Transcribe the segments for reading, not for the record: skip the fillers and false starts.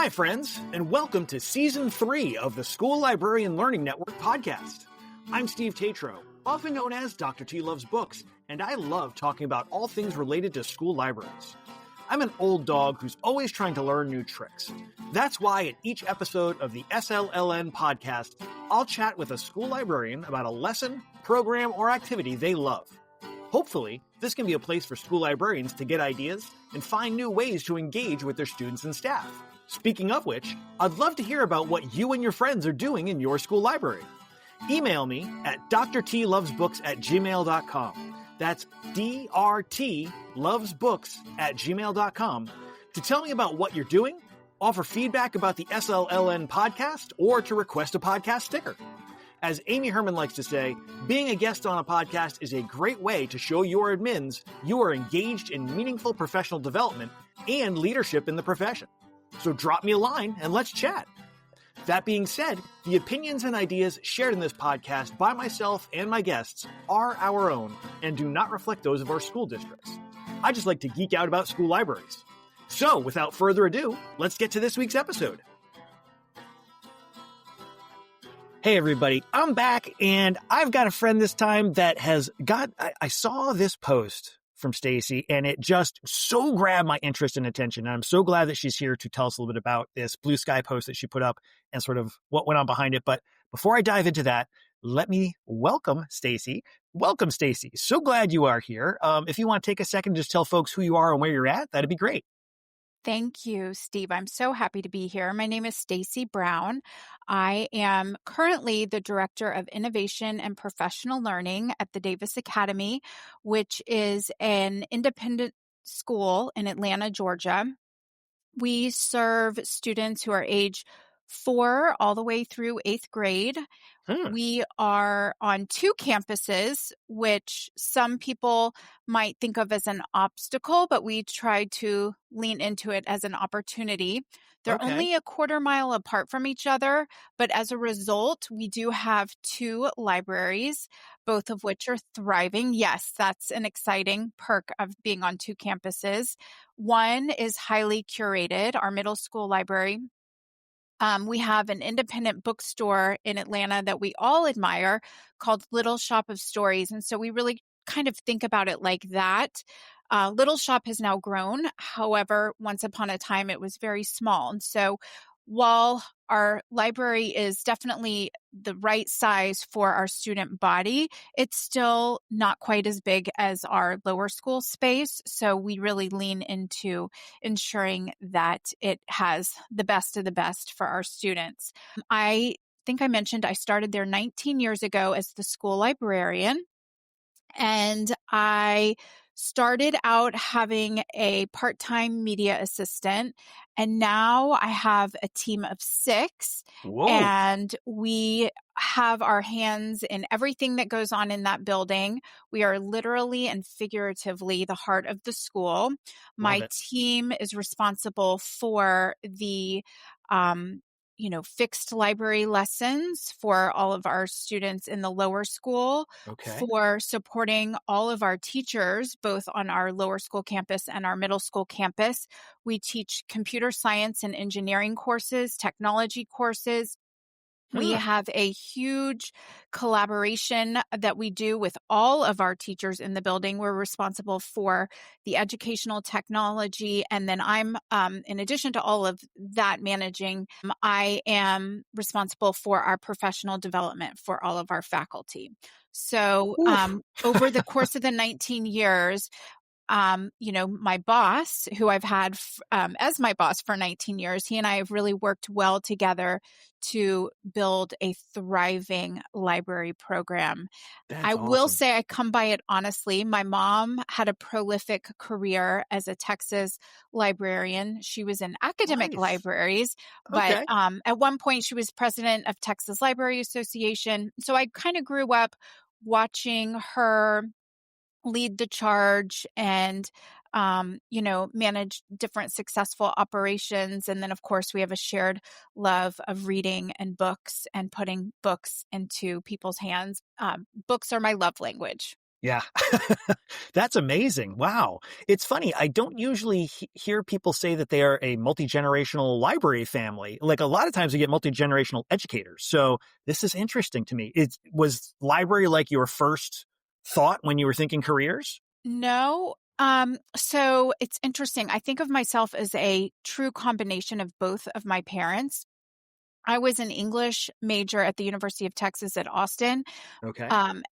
Hi, friends, and welcome to Season 3 of the School Librarian Learning Network podcast. I'm Steve Tatro, often known as Dr. T Loves Books, and I love talking about all things related to school libraries. I'm an old dog who's always trying to learn new tricks. That's why in each episode of the SLLN podcast, I'll chat with a school librarian about a lesson, program, or activity they love. Hopefully, this can be a place for school librarians to get ideas and find new ways to engage with their students and staff. Speaking of which, I'd love to hear about what you and your friends are doing in your school library. Email me at drtlovesbooks@gmail.com. That's drtlovesbooks@gmail.com to tell me about what you're doing, offer feedback about the SLLN podcast, or to request a podcast sticker. As Amy Herman likes to say, being a guest on a podcast is a great way to show your admins you are engaged in meaningful professional development and leadership in the profession. So drop me a line and let's chat. That being said, the opinions and ideas shared in this podcast by myself and my guests are our own and do not reflect those of our school districts. I just like to geek out about school libraries. So without further ado, let's get to this week's episode. Hey everybody, I'm back and I've got a friend this time that I saw this post from Stacy, and it just so grabbed my interest and attention. And I'm so glad that she's here to tell us a little bit about this Blue Sky post that she put up and sort of what went on behind it. But before I dive into that, let me welcome Stacy. Welcome, Stacy. So glad you are here. If you want to take a second to just tell folks who you are and where you're at, that'd be great. Thank you, Steve. I'm so happy to be here. My name is Stacy Brown. I am currently the Director of Innovation and Professional Learning at the Davis Academy, which is an independent school in Atlanta, Georgia. We serve students who are age 4 all the way through 8th grade. We are on 2 campuses, which some people might think of as an obstacle, but we try to lean into it as an opportunity. They're only a quarter mile apart from each other, but as a result, we do have 2 libraries, both of which are thriving. Yes, that's an exciting perk of being on 2 campuses. One is highly curated, our middle school library. We have an independent bookstore in Atlanta that we all admire called Little Shop of Stories. And so we really kind of think about it like that. Little Shop has now grown. However, once upon a time, it was very small. And so while our library is definitely the right size for our student body, it's still not quite as big as our lower school space. So we really lean into ensuring that it has the best of the best for our students. I think I mentioned I started there 19 years ago as the school librarian. And I started out having a part-time media assistant, and now I have a team of 6. Whoa. And we have our hands in everything that goes on in that building. We are literally and figuratively the heart of the school. My team is responsible for the fixed library lessons for all of our students in the lower school, for supporting all of our teachers, both on our lower school campus and our middle school campus. We teach computer science and engineering courses, technology courses. We have a huge collaboration that we do with all of our teachers in the building. We're responsible for the educational technology. And then I'm, in addition to all of that managing, I am responsible for our professional development for all of our faculty. So over the course of the 19 years, my boss, who I've had as my boss for 19 years, he and I have really worked well together to build a thriving library program. I will say I come by it honestly. My mom had a prolific career as a Texas librarian. She was in academic libraries, but at one point she was president of Texas Library Association. So I kind of grew up watching her lead the charge and, manage different successful operations. And then, of course, we have a shared love of reading and books and putting books into people's hands. Books are my love language. Yeah. That's amazing. Wow. It's funny. I don't usually hear people say that they are a multi-generational library family. Like a lot of times we get multi-generational educators. So this is interesting to me. Was library like your first thought when you were thinking careers? No. So it's interesting. I think of myself as a true combination of both of my parents. I was an English major at the University of Texas at Austin. Okay.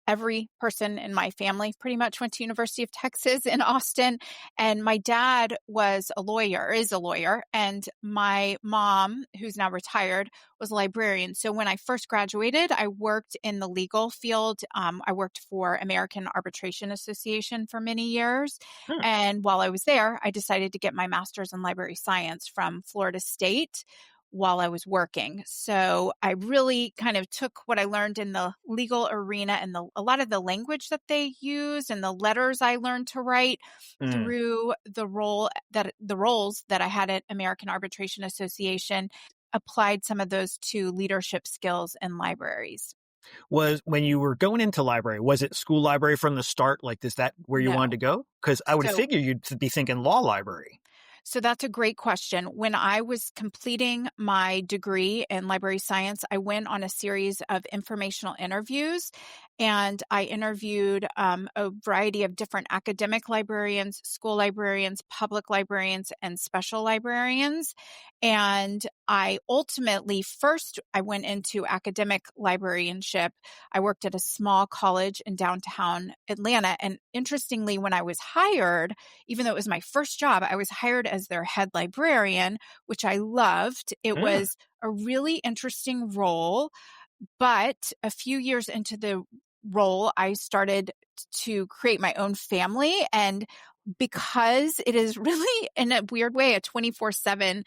Every person in my family pretty much went to University of Texas in Austin. And my dad was a lawyer, is a lawyer. And my mom, who's now retired, was a librarian. So when I first graduated, I worked in the legal field. I worked for American Arbitration Association for many years. Hmm. And while I was there, I decided to get my master's in library science from Florida State while I was working. So I really kind of took what I learned in the legal arena and a lot of the language that they use and the letters I learned to write Hmm. through the roles that I had at American Arbitration Association, applied some of those to leadership skills in libraries. Was when you were going into library, was it school library from the start? Like, is that where you wanted No. to go? Because I would So figure you'd be thinking law library. So that's a great question. When I was completing my degree in library science, I went on a series of informational interviews and I interviewed a variety of different academic librarians, school librarians, public librarians, and special librarians. And I ultimately first I went into academic librarianship. I worked at a small college in downtown Atlanta. And interestingly, when I was hired, even though it was my first job, I was hired as their head librarian, which I loved. It Hmm. was a really interesting role. But a few years into the role, I started to create my own family. And because it is really, in a weird way, a 24/7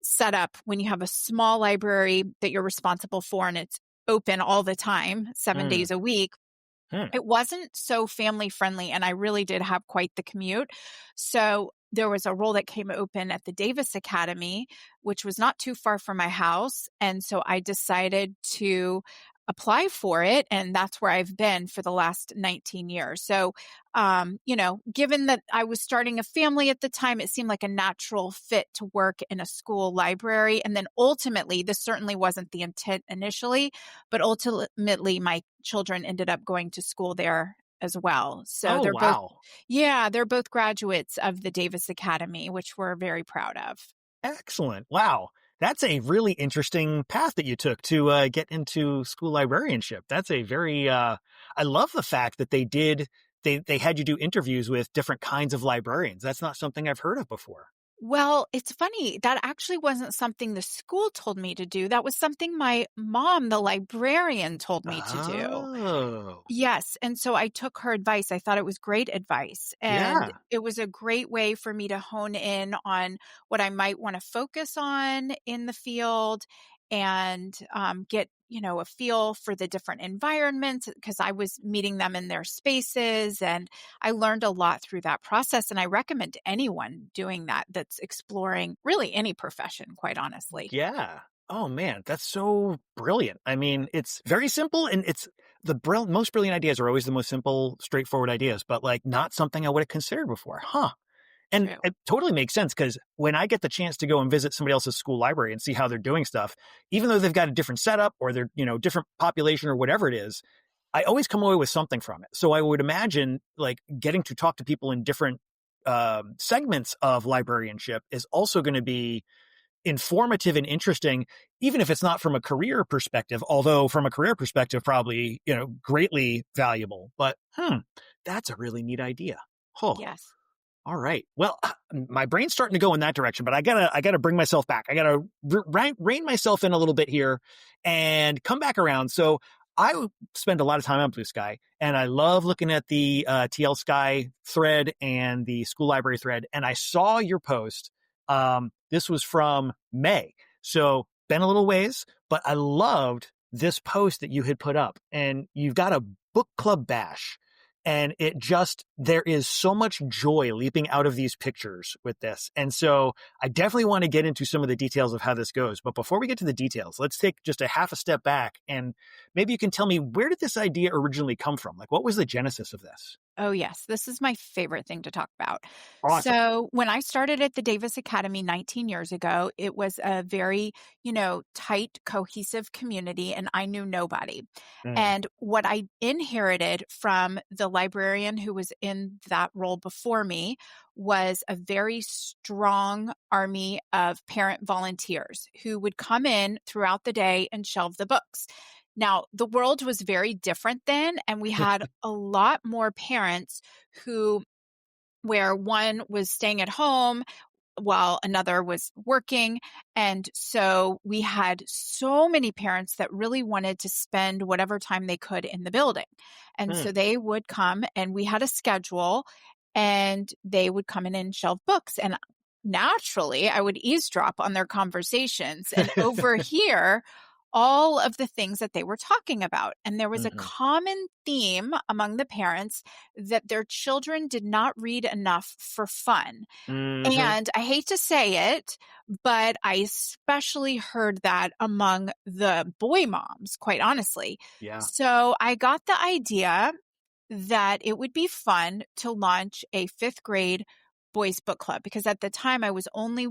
setup when you have a small library that you're responsible for and it's open all the time, 7 days a week, Hmm. it wasn't so family friendly, and I really did have quite the commute. So there was a role that came open at the Davis Academy, which was not too far from my house. And so I decided to apply for it. And that's where I've been for the last 19 years. So, given that I was starting a family at the time, it seemed like a natural fit to work in a school library. And then ultimately, this certainly wasn't the intent initially, but ultimately, my children ended up going to school there as well. So Oh, wow. they're both graduates of the Davis Academy, which we're very proud of. Excellent. Wow. That's a really interesting path that you took to get into school librarianship. That's a very, I love the fact that they had you do interviews with different kinds of librarians. That's not something I've heard of before. Well, it's funny. That actually wasn't something the school told me to do. That was something my mom, the librarian, told me to do. Oh, Yes. And so I took her advice. I thought it was great advice. And yeah. it was a great way for me to hone in on what I might want to focus on in the field and get, a feel for the different environments because I was meeting them in their spaces. And I learned a lot through that process. And I recommend anyone doing that that's exploring really any profession, quite honestly. Yeah. Oh man, that's so brilliant. I mean, it's very simple and it's most brilliant ideas are always the most simple, straightforward ideas, but like not something I would have considered before. Huh. And True. it totally makes sense because when I get the chance to go and visit somebody else's school library and see how they're doing stuff, even though they've got a different setup or they're, different population or whatever it is, I always come away with something from it. So I would imagine like getting to talk to people in different segments of librarianship is also going to be informative and interesting, even if it's not from a career perspective, although from a career perspective, probably, greatly valuable. But, that's a really neat idea. Oh, Yes. all right. Well, my brain's starting to go in that direction, but I gotta bring myself back. I gotta rein myself in a little bit here and come back around. So I spend a lot of time on Blue Sky and I love looking at the TL Sky thread and the school library thread. And I saw your post. This was from May. So been a little ways, but I loved this post that you had put up and you've got a book club bash. And there is so much joy leaping out of these pictures with this. And so I definitely want to get into some of the details of how this goes. But before we get to the details, let's take just a half a step back, and maybe you can tell me, where did this idea originally come from? Like, what was the genesis of this? Oh, yes. This is my favorite thing to talk about. Awesome. So when I started at the Davis Academy 19 years ago, it was a very, tight, cohesive community, and I knew nobody. Mm. And what I inherited from the librarian who was in that role before me was a very strong army of parent volunteers who would come in throughout the day and shelve the books. Now, the world was very different then, and we had a lot more parents where one was staying at home while another was working. And so we had so many parents that really wanted to spend whatever time they could in the building. And so they would come, and we had a schedule, and they would come in and shelve books. And naturally, I would eavesdrop on their conversations and overhear all of the things that they were talking about. And there was a common theme among the parents that their children did not read enough for fun. And I hate to say it, but I especially heard that among the boy moms, quite honestly. Yeah. So I got the idea that it would be fun to launch a 5th grade boys book club, because at the time I was only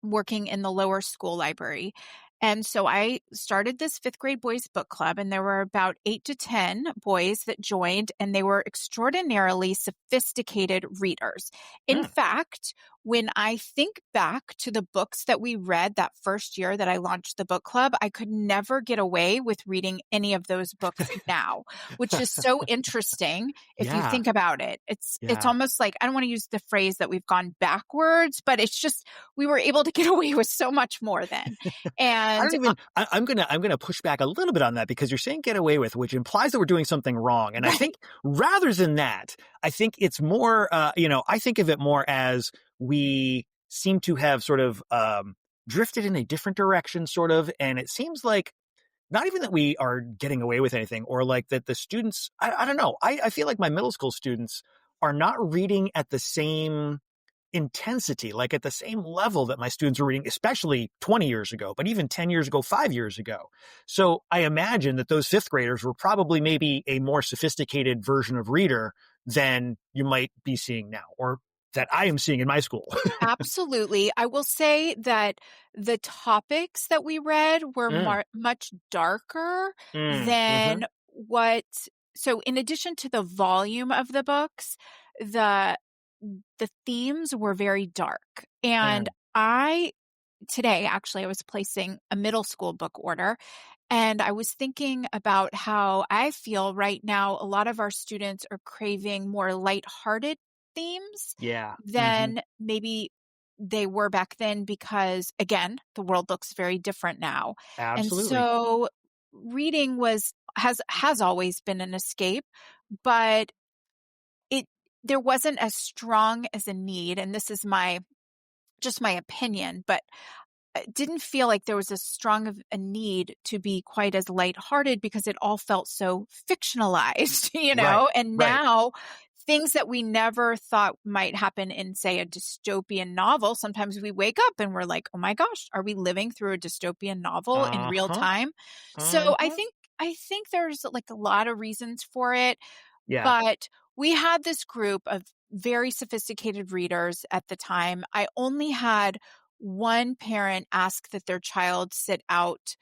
working in the lower school library. And so I started this 5th grade boys book club, and there were about 8 to 10 boys that joined, and they were extraordinarily sophisticated readers. In fact, when I think back to the books that we read that first year that I launched the book club, I could never get away with reading any of those books now, which is so interesting if you think about it. It's almost like, I don't want to use the phrase that we've gone backwards, but it's just, we were able to get away with so much more then. And I'm gonna push back a little bit on that, because you're saying get away with, which implies that we're doing something wrong. And I think rather than that, I think it's more, I think of it more as we seem to have sort of drifted in a different direction, sort of. And it seems like not even that we are getting away with anything, or like that the students, I don't know. I feel like my middle school students are not reading at the same intensity, like at the same level that my students were reading, especially 20 years ago, but even 10 years ago, 5 years ago. So I imagine that those 5th graders were probably maybe a more sophisticated version of reader than you might be seeing now, or that I am seeing in my school. Absolutely. I will say that the topics that we read were much darker than so in addition to the volume of the books, the themes were very dark. And today, actually, I was placing a middle school book order, and I was thinking about how I feel right now a lot of our students are craving more lighthearted themes than maybe they were back then, because, again, the world looks very different now. Absolutely. And so reading has always been an escape, but there wasn't as strong as a need, and this is just my opinion, but it didn't feel like there was as strong of a need to be quite as lighthearted, because it all felt so fictionalized, and now things that we never thought might happen in, say, a dystopian novel, sometimes we wake up and we're like, oh my gosh, are we living through a dystopian novel in real time? So I think there's like a lot of reasons for it. But we had this group of very sophisticated readers at the time. I only had one parent ask that their child sit out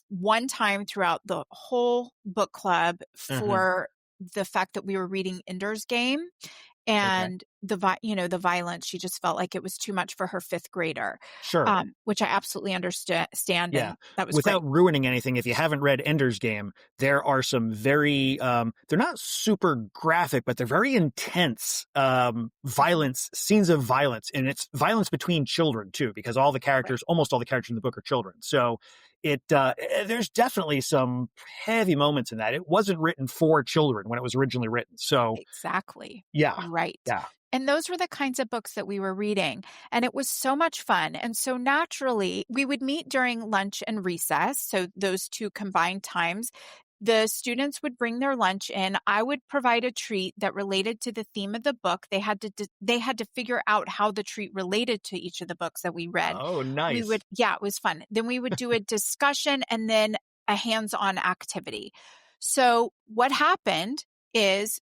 one time throughout the whole book club for the fact that we were reading Ender's Game. And the violence, she just felt like it was too much for her 5th grader. Sure. Which I absolutely understand. Yeah. And that was Without great. ruining anything, if you haven't read Ender's Game, there are some very, they're not super graphic, but they're very intense, scenes of violence. And it's violence between children too, because almost all the characters in the book are children. So there's definitely some heavy moments in that. It wasn't written for children when it was originally written. So exactly. Yeah. Right. Yeah. And those were the kinds of books that we were reading. And it was so much fun. And so naturally, we would meet during lunch and recess. So those two combined times. The students would bring their lunch in. I would provide a treat that related to the theme of the book. They had to figure out how the treat related to each of the books that we read. Oh, nice. It was fun. Then we would do a discussion and then a hands-on activity. So what happened is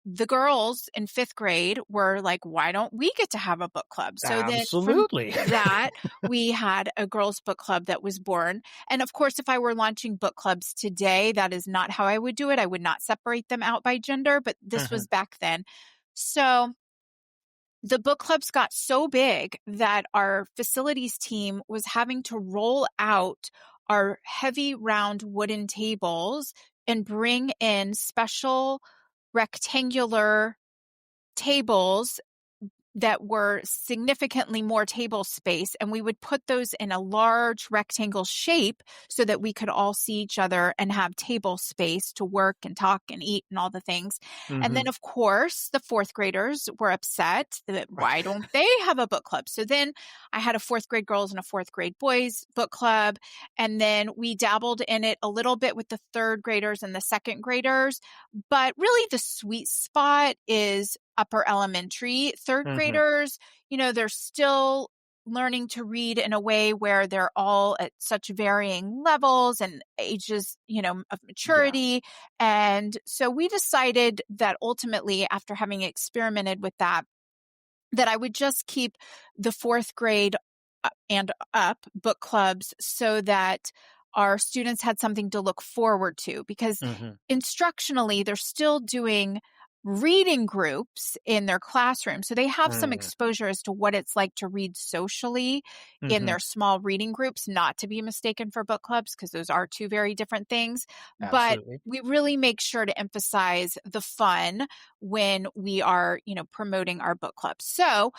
the girls in 5th grade were like, why don't we get to have a book club? So Absolutely. then from that, we had a girls book club that was born. And of course, if I were launching book clubs today, that is not how I would do it. I would not separate them out by gender, but this was back then. So the book clubs got so big that our facilities team was having to roll out our heavy round wooden tables and bring in special rectangular tables that were significantly more table space. And we would put those in a large rectangle shape so that we could all see each other and have table space to work and talk and eat and all the things. And then, of course, the 4th graders were upset that why don't they have a book club? So then I had a 4th grade girls and a 4th grade boys book club. And then we dabbled in it a little bit with the 3rd graders and the 2nd graders. But really the sweet spot is upper elementary. 3rd graders, they're still learning to read in a way where they're all at such varying levels and ages, of maturity. Yeah. And so we decided that ultimately, after having experimented with that I would just keep the 4th grade and up book clubs so that our students had something to look forward to, because instructionally, they're still doing reading groups in their classroom. So they have some exposure as to what it's like to read socially in their small reading groups, not to be mistaken for book clubs, because those are two very different things. Absolutely. But we really make sure to emphasize the fun when we are, promoting our book club. So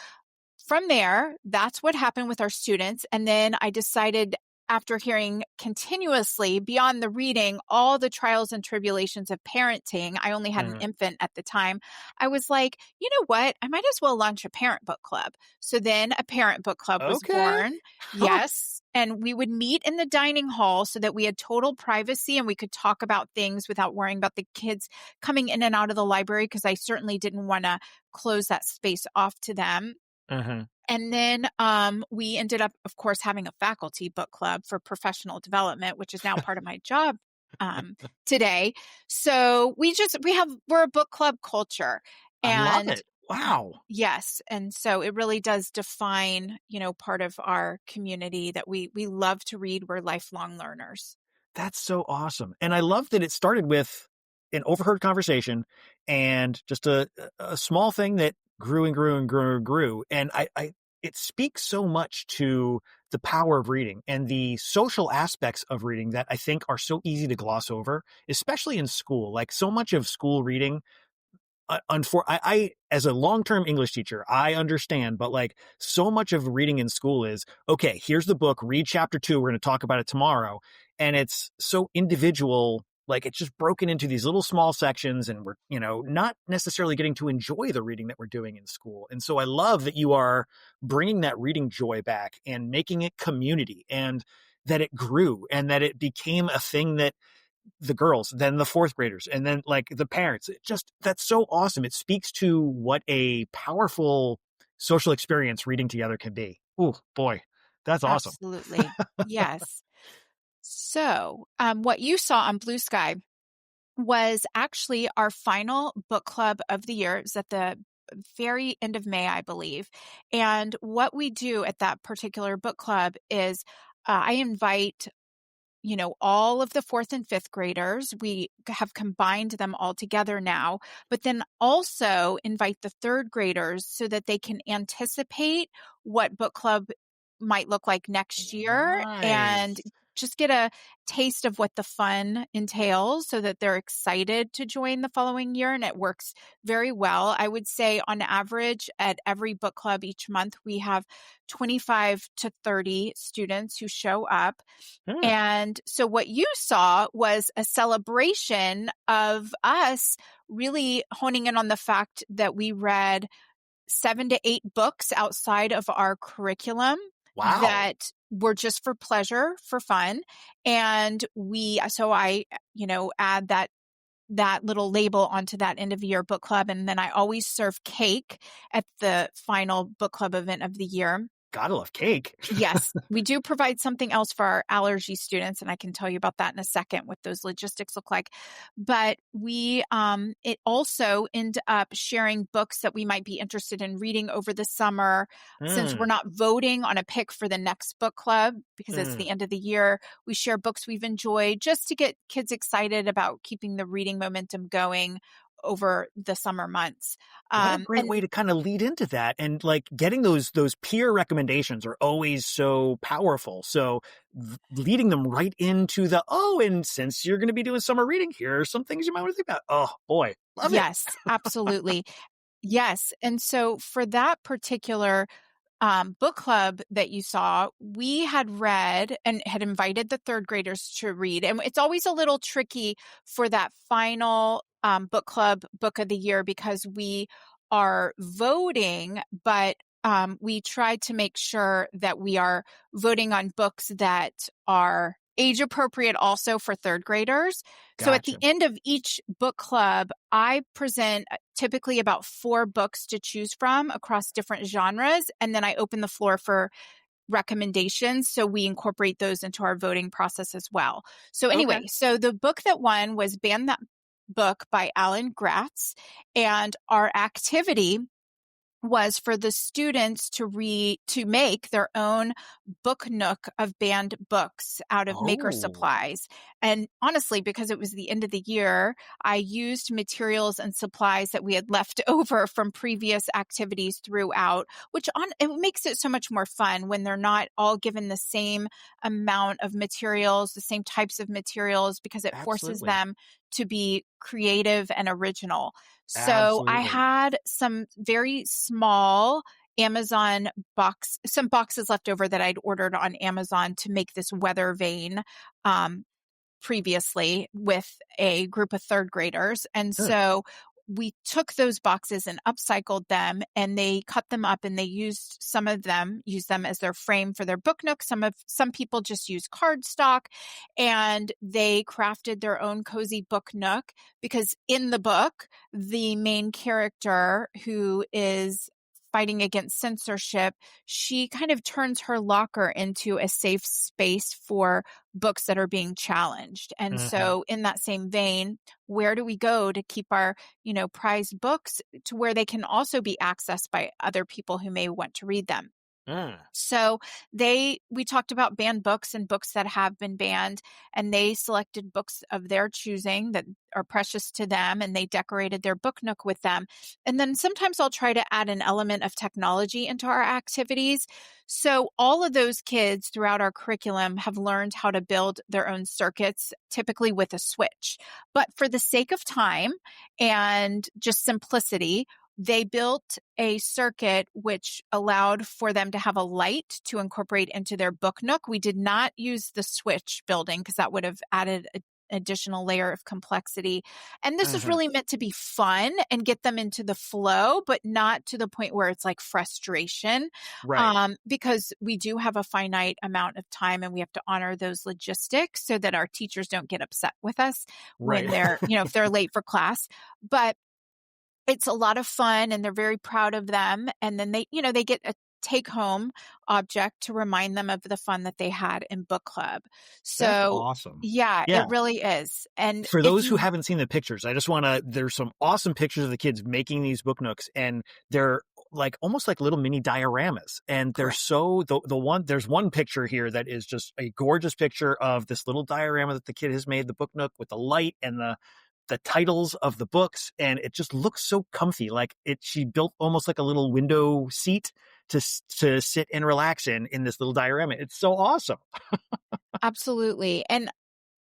from there, that's what happened with our students. And then I decided, after hearing continuously beyond the reading, all the trials and tribulations of parenting, I only had an infant at the time. I was like, you know what? I might as well launch a parent book club. So then a parent book club was born. Yes. And we would meet in the dining hall so that we had total privacy and we could talk about things without worrying about the kids coming in and out of the library, because I certainly didn't want to close that space off to them. And then we ended up, of course, having a faculty book club for professional development, which is now part of my job today. So we're a book club culture. And I love it. Wow. Yes. And so it really does define, part of our community that we love to read. We're lifelong learners. That's so awesome. And I love that it started with an overheard conversation and just a small thing that grew and grew and grew and grew. And it speaks so much to the power of reading and the social aspects of reading that I think are so easy to gloss over, especially in school. Like, so much of school reading, I as a long-term English teacher, I understand, but like, so much of reading in school is, okay, here's the book, read chapter 2. We're going to talk about it tomorrow. And it's so individual. Like, it's just broken into these little small sections, and we're, not necessarily getting to enjoy the reading that we're doing in school. And so I love that you are bringing that reading joy back and making it community, and that it grew and that it became a thing that the girls, then the 4th graders, and then like the parents, that's so awesome. It speaks to what a powerful social experience reading together can be. Oh boy, that's awesome. Absolutely. Yes. So what you saw on Blue Sky was actually our final book club of the year. It was at the very end of May, I believe. And what we do at that particular book club is I invite all of the 4th and 5th graders. We have combined them all together now, but then also invite the 3rd graders so that they can anticipate what book club might look like next year. Nice. And just get a taste of what the fun entails so that they're excited to join the following year. And it works very well. I would say on average at every book club each month, we have 25 to 30 students who show up. And so what you saw was a celebration of us really honing in on the fact that we read 7 to 8 books outside of our curriculum. Wow. That were just for pleasure, for fun. And I add that little label onto that end of the year book club. And then I always serve cake at the final book club event of the year. Gotta love cake. Yes, we do provide something else for our allergy students, and I can tell you about that in a second, what those logistics look like. But it also end up sharing books that we might be interested in reading over the summer. Since we're not voting on a pick for the next book club, because it's the end of the year, we share books we've enjoyed just to get kids excited about keeping the reading momentum going over the summer months. What a great way to kind of lead into that. And like getting those peer recommendations are always so powerful. So leading them right into and since you're going to be doing summer reading, here are some things you might want to think about. Oh boy, love it. Yes, absolutely. Yes. And so for that particular book club that you saw, we had read and had invited the third graders to read. And it's always a little tricky for that final book club book of the year because we are voting, but we tried to make sure that we are voting on books that are age appropriate also for third graders. Gotcha. So at the end of each book club, I present typically about 4 books to choose from across different genres. And then I open the floor for recommendations. So we incorporate those into our voting process as well. So anyway, So the book that won was Ban That Book by Alan Gratz. And our activity was for the students to make their own book nook of banned books out of maker supplies. And honestly, because it was the end of the year, I used materials and supplies that we had left over from previous activities throughout, it makes it so much more fun when they're not all given the same amount of materials, the same types of materials, because it forces them to be creative and original. So I had some very small Amazon some boxes left over that I'd ordered on Amazon to make this weather vane previously with a group of third graders. And so we took those boxes and upcycled them, and they cut them up, and they used them as their frame for their book nook. Some people just use cardstock, and they crafted their own cozy book nook, because in the book, the main character, who is fighting against censorship, she kind of turns her locker into a safe space for books that are being challenged. And so in that same vein, where do we go to keep our, prized books to where they can also be accessed by other people who may want to read them? So we talked about banned books and books that have been banned, and they selected books of their choosing that are precious to them, and they decorated their book nook with them. And then sometimes I'll try to add an element of technology into our activities. So all of those kids throughout our curriculum have learned how to build their own circuits, typically with a switch. But for the sake of time and just simplicity, they built a circuit which allowed for them to have a light to incorporate into their book nook. We did not use the switch building because that would have added an additional layer of complexity. And this is really meant to be fun and get them into the flow, but not to the point where it's like frustration. Right. Because we do have a finite amount of time, and we have to honor those logistics so that our teachers don't get upset with us when they're, if they're late for class. But it's a lot of fun, and they're very proud of them. And then they get a take-home object to remind them of the fun that they had in book club. So that's awesome. Yeah, it really is. And for those who haven't seen the pictures, I just there's some awesome pictures of the kids making these book nooks, and they're like almost like little mini dioramas. And they're there's one picture here that is just a gorgeous picture of this little diorama that the kid has made, the book nook with the light and the titles of the books, and it just looks so comfy. Like she built almost like a little window seat to sit and relax in this little diorama. It's so awesome. Absolutely. And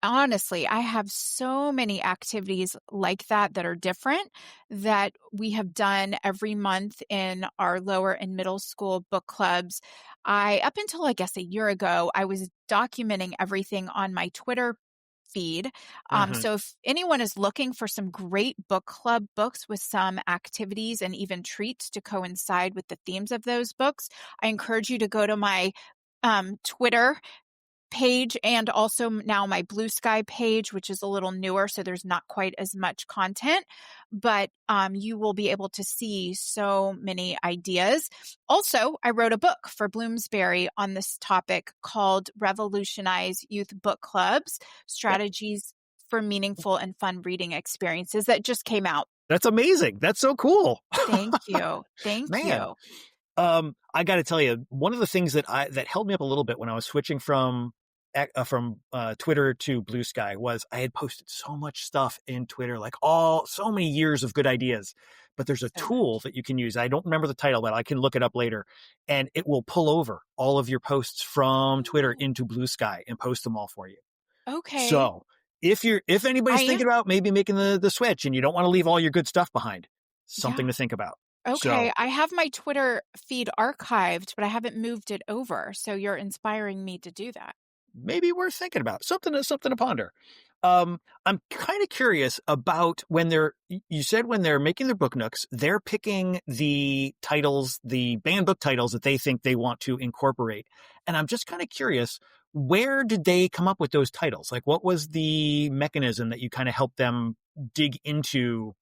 honestly, I have so many activities like that are different that we have done every month in our lower and middle school book clubs. Up until I guess a year ago, I was documenting everything on my Twitter feed. So if anyone is looking for some great book club books with some activities and even treats to coincide with the themes of those books, I encourage you to go to my Twitter page and also now my Blue Sky page, which is a little newer, so there's not quite as much content, but you will be able to see so many ideas. Also, I wrote a book for Bloomsbury on this topic called Revolutionize Youth Book Clubs, Strategies for Meaningful and Fun Reading Experiences, that just came out. That's amazing. That's so cool. Thank you. Thank Man. you. I got to tell you, one of the things that held me up a little bit when I was switching from Twitter to Blue Sky was I had posted so much stuff in Twitter, like so many years of good ideas. But there's a tool that you can use. I don't remember the title, but I can look it up later, and it will pull over all of your posts from Twitter into Blue Sky and post them all for you. Okay. So if anybody's thinking about maybe making the switch and you don't want to leave all your good stuff behind, something to think about. Okay, I have my Twitter feed archived, but I haven't moved it over. So you're inspiring me to do that. Maybe worth thinking about. Something to ponder. I'm kind of curious about you said when they're making their book nooks, they're picking the titles, the banned book titles that they think they want to incorporate. And I'm just kind of curious, where did they come up with those titles? Like, what was the mechanism that you kind of helped them dig into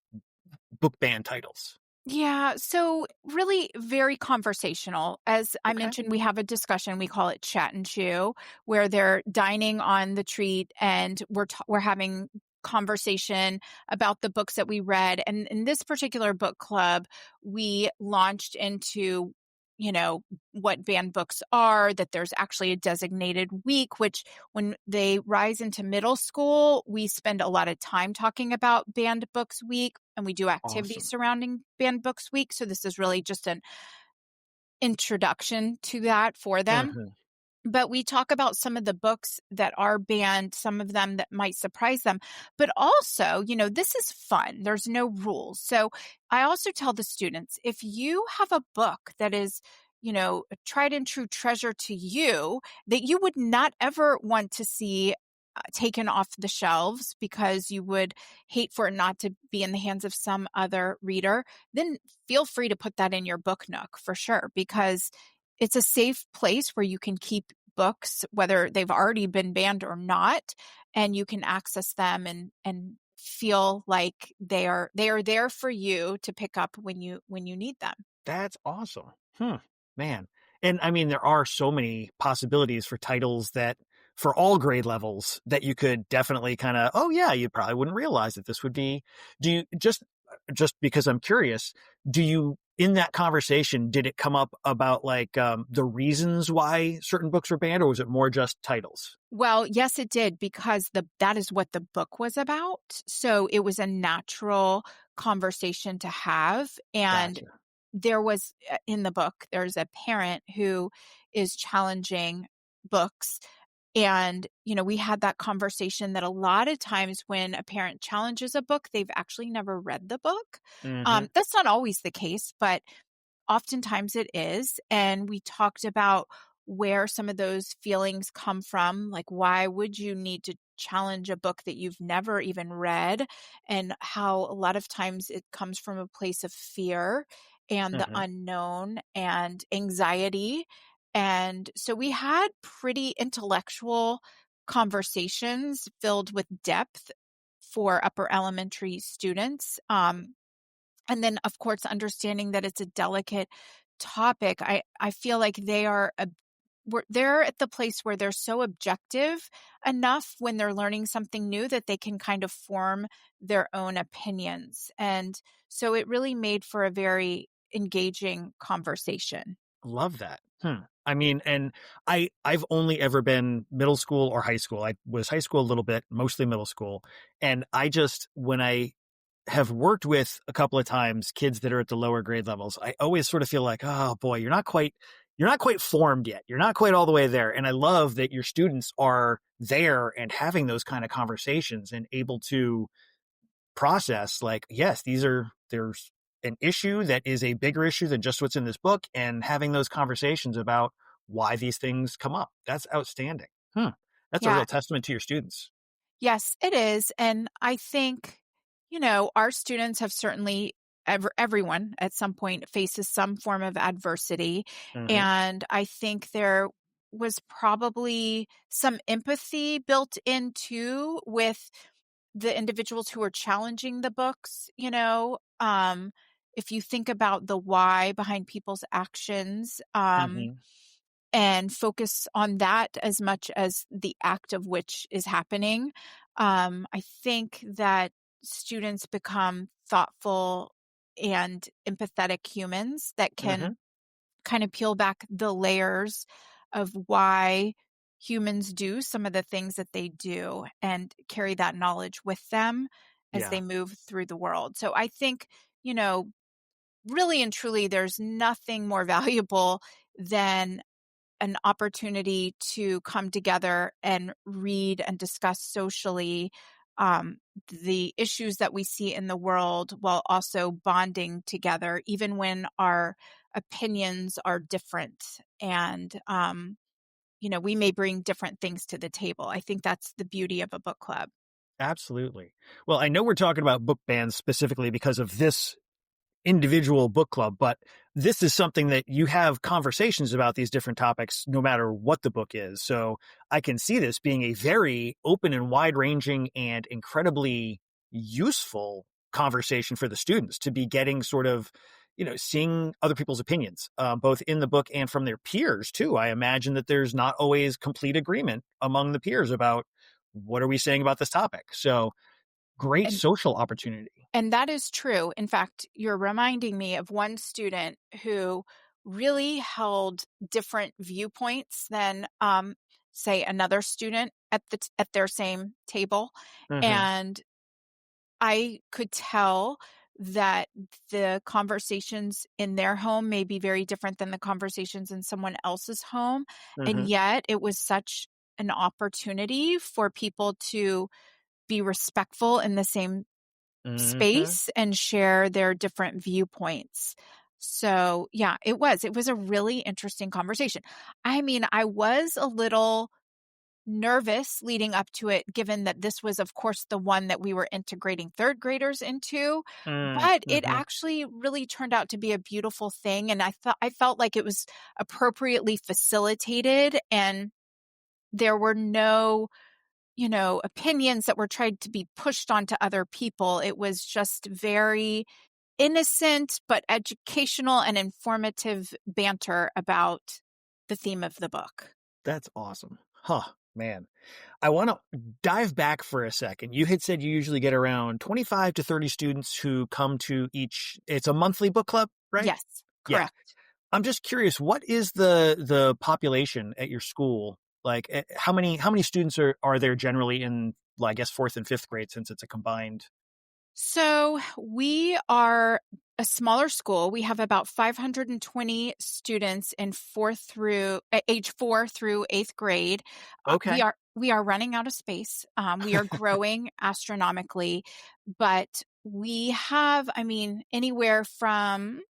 book ban titles? Yeah, so really very conversational. As I mentioned, we have a discussion, we call it Chat and Chew, where they're dining on the treat and we're having conversation about the books that we read. And in this particular book club, we launched into what banned books are, that there's actually a designated week, which when they rise into middle school, we spend a lot of time talking about banned books week, and we do activities surrounding banned books week. So this is really just an introduction to that for them. But we talk about some of the books that are banned, some of them that might surprise them. But also, this is fun. There's no rules. So I also tell the students, if you have a book that is, a tried and true treasure to you that you would not ever want to see taken off the shelves because you would hate for it not to be in the hands of some other reader, then feel free to put that in your book nook for sure, because it's a safe place where you can keep books, whether they've already been banned or not, and you can access them and feel like they are there for you to pick up when you need them. That's awesome. Man. And I mean, there are so many possibilities for titles that for all grade levels that you could definitely kind of, you probably wouldn't realize that this would be, do you just because I'm curious, in that conversation, did it come up about the reasons why certain books were banned, or was it more just titles? Well, yes, it did, because that is what the book was about. So it was a natural conversation to have. And there was, in the book, there's a parent who is challenging books. And, we had that conversation that a lot of times when a parent challenges a book, they've actually never read the book. That's not always the case, but oftentimes it is. And we talked about where some of those feelings come from. Like, why would you need to challenge a book that you've never even read? And how a lot of times it comes from a place of fear and the unknown and anxiety. And so we had pretty intellectual conversations filled with depth for upper elementary students. And then, of course, understanding that it's a delicate topic. I feel like they're at the place where they're so objective enough when they're learning something new that they can kind of form their own opinions. And so it really made for a very engaging conversation. Love that. I mean, and I've only ever been middle school or high school. I was high school a little bit, mostly middle school. And when I have worked with a couple of times kids that are at the lower grade levels, I always sort of feel like, oh boy, you're not quite formed yet. You're not quite all the way there. And I love that your students are there and having those kind of conversations and able to process yes, there's an issue that is a bigger issue than just what's in this book, and having those conversations about why these things come up. That's outstanding. That's a real testament to your students. Yes, it is. And I think, our students have certainly, everyone at some point faces some form of adversity. And I think they're was probably some empathy built into with the individuals who are challenging the books, if you think about the why behind people's actions, Hmm. and focus on that as much as the act of which is happening, I think that students become thoughtful and empathetic humans that can Hmm. kind of peel back the layers of why humans do some of the things that they do and carry that knowledge with them as Yeah, they move through the world. So I think, you know, really and truly, there's nothing more valuable than an opportunity to come together and read and discuss socially um, the issues that we see in the world while also bonding together, even when our opinions are different. And, we may bring different things to the table. I think that's the beauty of a book club. absolutely. Well, I know we're talking about book bans specifically because of this individual book club, but this is something that you have conversations about these different topics no matter what the book is. So I can see this being a very open and wide ranging and incredibly useful conversation for the students to be getting sort of, seeing other people's opinions, both in the book and from their peers too. I imagine that there's not always complete agreement among the peers about what are we saying about this topic. So great And social opportunity. And that is true. In fact, you're reminding me of one student who really held different viewpoints than, say, another student at their same table. Hmm. And I could tell that the conversations in their home may be very different than the conversations in someone else's home. And Hmm. yet it was such an opportunity for people to be respectful in the same Hmm. space and share their different viewpoints. So, yeah, it was a really interesting conversation. I mean, I was a little nervous leading up to it, given that this was, of course, the one that we were integrating third graders into, but it Mm-hmm. actually really turned out to be a beautiful thing. And I felt like it was appropriately facilitated, and there were no opinions that were tried to be pushed onto other people. It was just very innocent, but educational and informative banter about the theme of the book. That's awesome. Huh, man. I want to dive back for a second. You had said you usually get around 25 to 30 students who come to each, it's a monthly book club, right? Yes, Yeah. correct. I'm just curious, what is the population at your school? Like how many students are there generally in, well, I guess fourth and fifth grade since it's a combined. So we are a smaller school. We have about 520 students in age 4 through 8th grade. We Okay. are running out of space. We are growing astronomically, but we have, I mean, anywhere from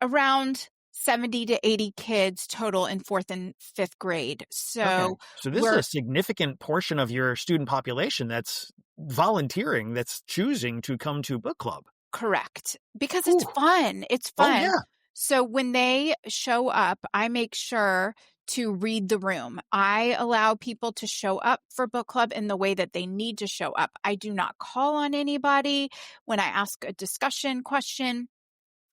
around 70 to 80 kids total in 4th and 5th grade. Okay. So So this is we're a significant portion of your student population that's volunteering, that's choosing to come to book club. correct, because it's Whew. fun. It's Oh fun. yeah. So when they show up, I make sure to read the room. I allow people to show up for book club in the way that they need to show up. I do not call on anybody when I ask a discussion question.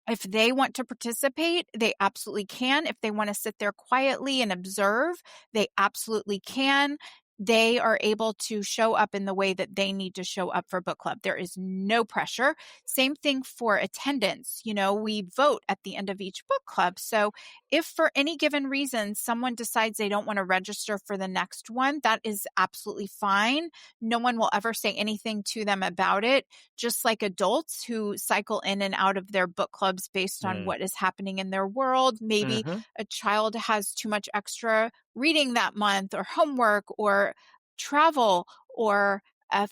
If they want to participate, they absolutely can. If they want to sit there quietly and observe, they absolutely can. They are able to show up in the way that they need to show up for book club. There is no pressure. Same thing for attendance. We vote at the end of each book club. So if for any given reason someone decides they don't want to register for the next one, that is absolutely fine. No one will ever say anything to them about it, just like adults who cycle in and out of their book clubs based on Mm. what is happening in their world. Maybe Mm-hmm. a child has too much extra reading that month, or homework, or travel, or a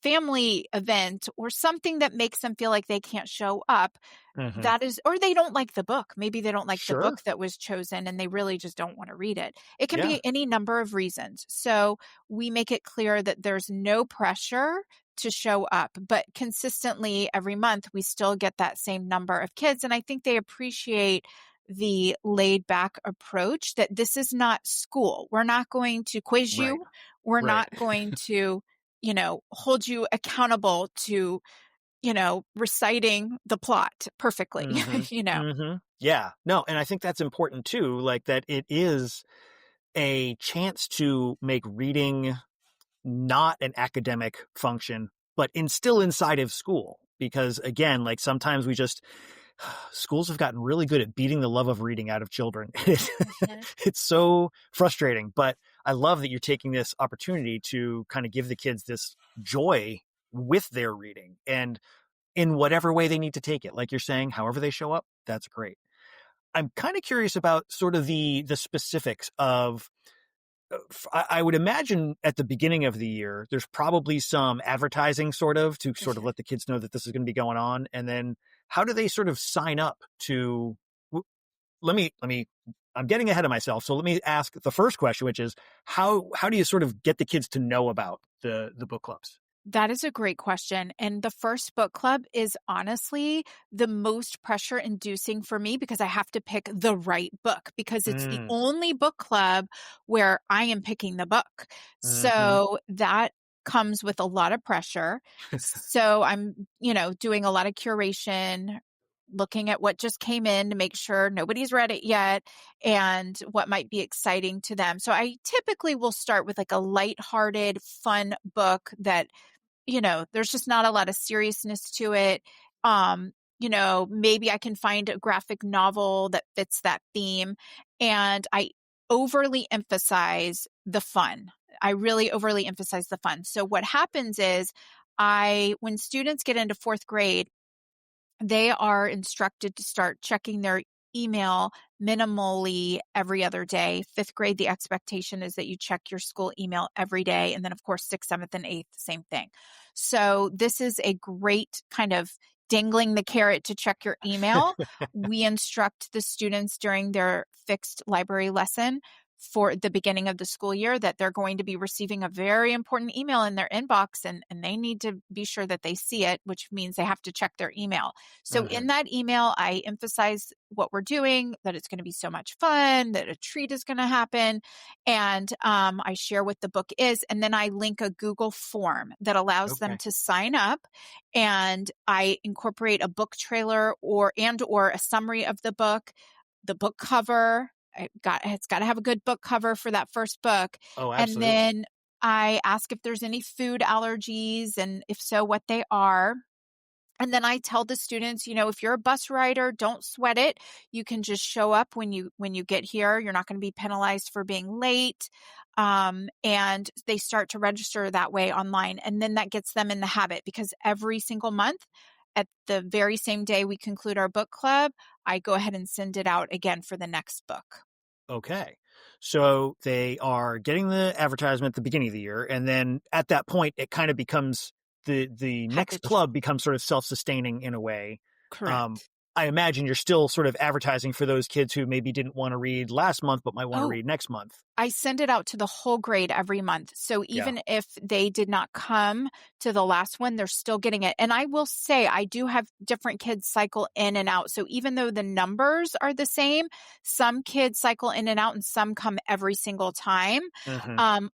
family event, or something that makes them feel like they can't show up. Mm-hmm. That is, or they don't like the book. Maybe they don't like the Sure. book that was chosen and they really just don't want to read it. It can Yeah. be any number of reasons. So we make it clear that there's no pressure to show up, but consistently every month we still get that same number of kids. And I think they appreciate the laid back approach that this is not school. We're not going to quiz Right. you. We're Right. not going to, hold you accountable to, reciting the plot perfectly, Yeah. No, and I think that's important too, like that it is a chance to make reading not an academic function, but still inside of school. Because again, like sometimes schools have gotten really good at beating the love of reading out of children. It's so frustrating, but I love that you're taking this opportunity to kind of give the kids this joy with their reading and in whatever way they need to take it. Like you're saying, however they show up, that's great. I'm kind of curious about sort of the specifics of, I would imagine at the beginning of the year, there's probably some advertising to sort of let the kids know that this is going to be going on. And then how do they sort of sign up to, I'm getting ahead of myself. So let me ask the first question, which is how do you sort of get the kids to know about the book clubs? That is a great question. And the first book club is honestly the most pressure inducing for me because I have to pick the right book because it's the only book club where I am picking the book. So that comes with a lot of pressure. So I'm, doing a lot of curation, looking at what just came in to make sure nobody's read it yet and what might be exciting to them. So I typically will start with like a lighthearted, fun book that there's just not a lot of seriousness to it. Maybe I can find a graphic novel that fits that theme. And I overly emphasize the fun. I really overly emphasize the fun. So what happens is when students get into fourth grade, they are instructed to start checking their email minimally every other day. Fifth grade, the expectation is that you check your school email every day. And then, of course, sixth, seventh, and eighth, same thing. So this is a great kind of dangling the carrot to check your email. We instruct the students during their fixed library lesson for the beginning of the school year that they're going to be receiving a very important email in their inbox and they need to be sure that they see it, which means they have to check their email. So in that email, I emphasize what we're doing, that it's going to be so much fun, that a treat is going to happen. And I share what the book is. And then I link a Google form that allows them to sign up. And I incorporate a book trailer or a summary of the book cover. It's got to have a good book cover for that first book. Oh, absolutely. And then I ask if there's any food allergies and if so, what they are. And then I tell the students, if you're a bus rider, don't sweat it. You can just show up when you get here. You're not going to be penalized for being late. And they start to register that way online. And then that gets them in the habit because every single month at the very same day we conclude our book club, I go ahead and send it out again for the next book. Okay. So they are getting the advertisement at the beginning of the year. And then at that point, it kind of becomes the next club becomes sort of self-sustaining in a way. Correct. I imagine you're still sort of advertising for those kids who maybe didn't want to read last month, but might want to read next month. I send it out to the whole grade every month. So even if they did not come to the last one, they're still getting it. And I will say, I do have different kids cycle in and out. So even though the numbers are the same, some kids cycle in and out and some come every single time.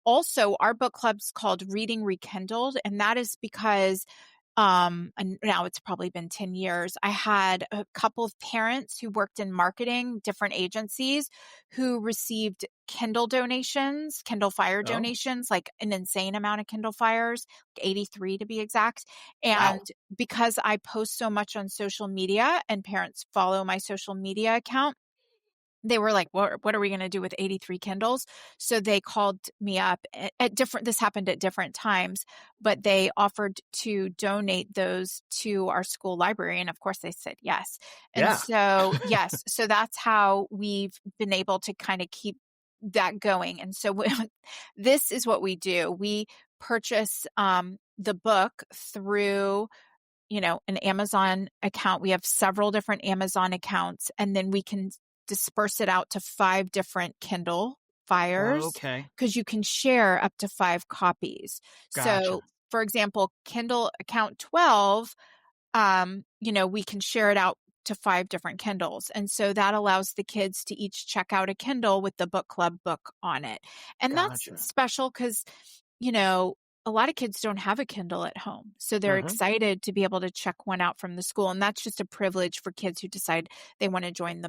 Also, our book club's called Reading Rekindled. And that is because and now it's probably been 10 years. I had a couple of parents who worked in marketing, different agencies who received Kindle donations, Kindle Fire donations, like an insane amount of Kindle Fires, like 83 to be exact. And because I post so much on social media and parents follow my social media account, they were like, what are we going to do with 83 Kindles? So they called me up this happened at different times, but they offered to donate those to our school library. And of course they said yes. And so, yes, so that's how we've been able to kind of keep that going. And so this is what we do. We purchase the book through an Amazon account. We have several different Amazon accounts, and then we can disperse it out to 5 different Kindle Fires. Because you can share up to 5 copies. Gotcha. So, for example, Kindle account 12, we can share it out to 5 different Kindles. And so that allows the kids to each check out a Kindle with the book club book on it. And that's Gotcha. special because, you know, a lot of kids don't have a Kindle at home. So they're Mm-hmm. excited to be able to check one out from the school. And that's just a privilege for kids who decide they want to join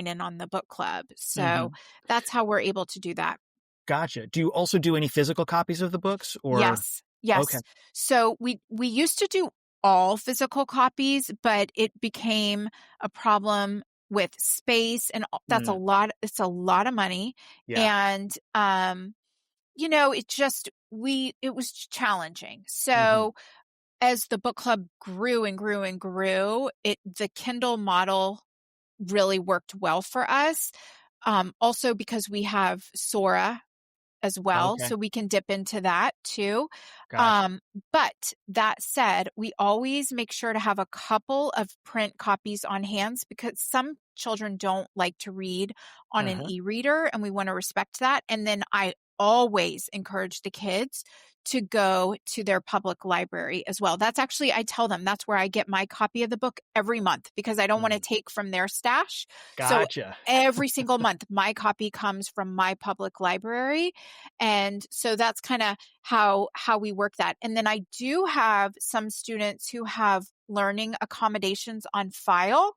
in on the book club. So Mm-hmm. that's how we're able to do that. Gotcha. Do you also do any physical copies of the books or? Yes. Yes. Okay. So we used to do all physical copies, but it became a problem with space, and that's Mm, it's a lot of money. yeah. And it was challenging. Mm-hmm. So as the book club grew and grew and grew, the Kindle model really worked well for us. Also because we have Sora as well, Okay. so we can dip into that too. Gotcha. But that said, we always make sure to have a couple of print copies on hands because some children don't like to read on an Uh-huh. e-reader, and we want to respect that. And then I always encourage the kids to go to their public library as well. That's actually, I tell them that's where I get my copy of the book every month because I don't want to take from their stash. So Gotcha. every single month, my copy comes from my public library. And so that's kind of how we work that. And then I do have some students who have learning accommodations on file.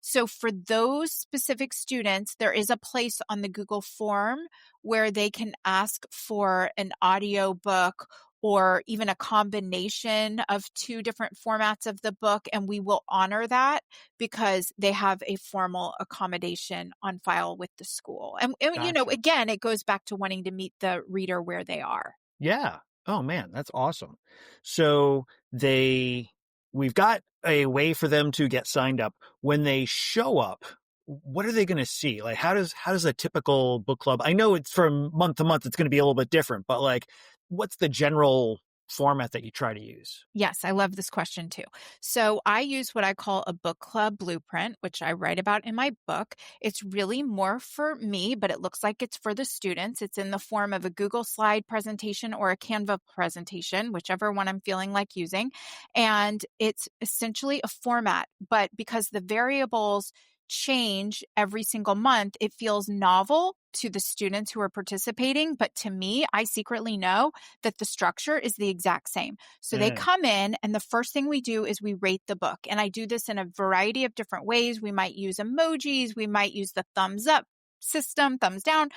So for those specific students, there is a place on the Google form where they can ask for an audio book or even a combination of 2 different formats of the book. And we will honor that because they have a formal accommodation on file with the school. And Gotcha. again, it goes back to wanting to meet the reader where they are. Yeah. Oh man, that's awesome. So we've got a way for them to get signed up. When they show up, what are they going to see? Like, how does a typical book club? I know it's from month to month, it's going to be a little bit different, but like, what's the general format that you try to use? Yes, I love this question too. So I use what I call a book club blueprint, which I write about in my book. It's really more for me, but it looks like it's for the students. It's in the form of a Google slide presentation or a Canva presentation, whichever one I'm feeling like using. And it's essentially a format, but because the variables change every single month, it feels novel to the students who are participating. But to me, I secretly know that the structure is the exact same. So they come in and the first thing we do is we rate the book. And I do this in a variety of different ways. We might use emojis. We might use the thumbs up system, thumbs down.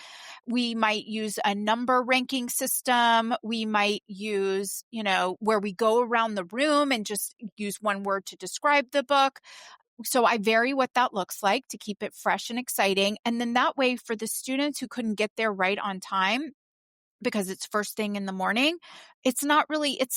We might use a number ranking system. We might use, where we go around the room and just use one word to describe the book. So I vary what that looks like to keep it fresh and exciting. And then that way for the students who couldn't get there right on time, because it's first thing in the morning, it's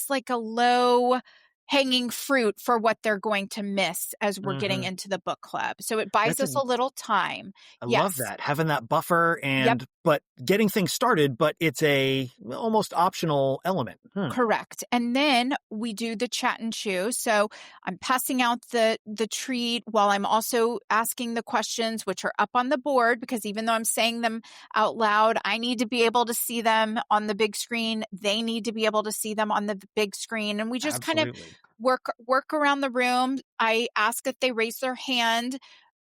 like a low hanging fruit for what they're going to miss as we're getting Mm-hmm. into the book club. So it buys us a little time. I love Yes. that, having that buffer Yep. but getting things started, but it's a almost optional element. Correct. And then we do the chat and chew. So I'm passing out the treat while I'm also asking the questions, which are up on the board, because even though I'm saying them out loud, I need to be able to see them on the big screen. They need to be able to see them on the big screen. And we just kind of work around the room. I ask if they raise their hand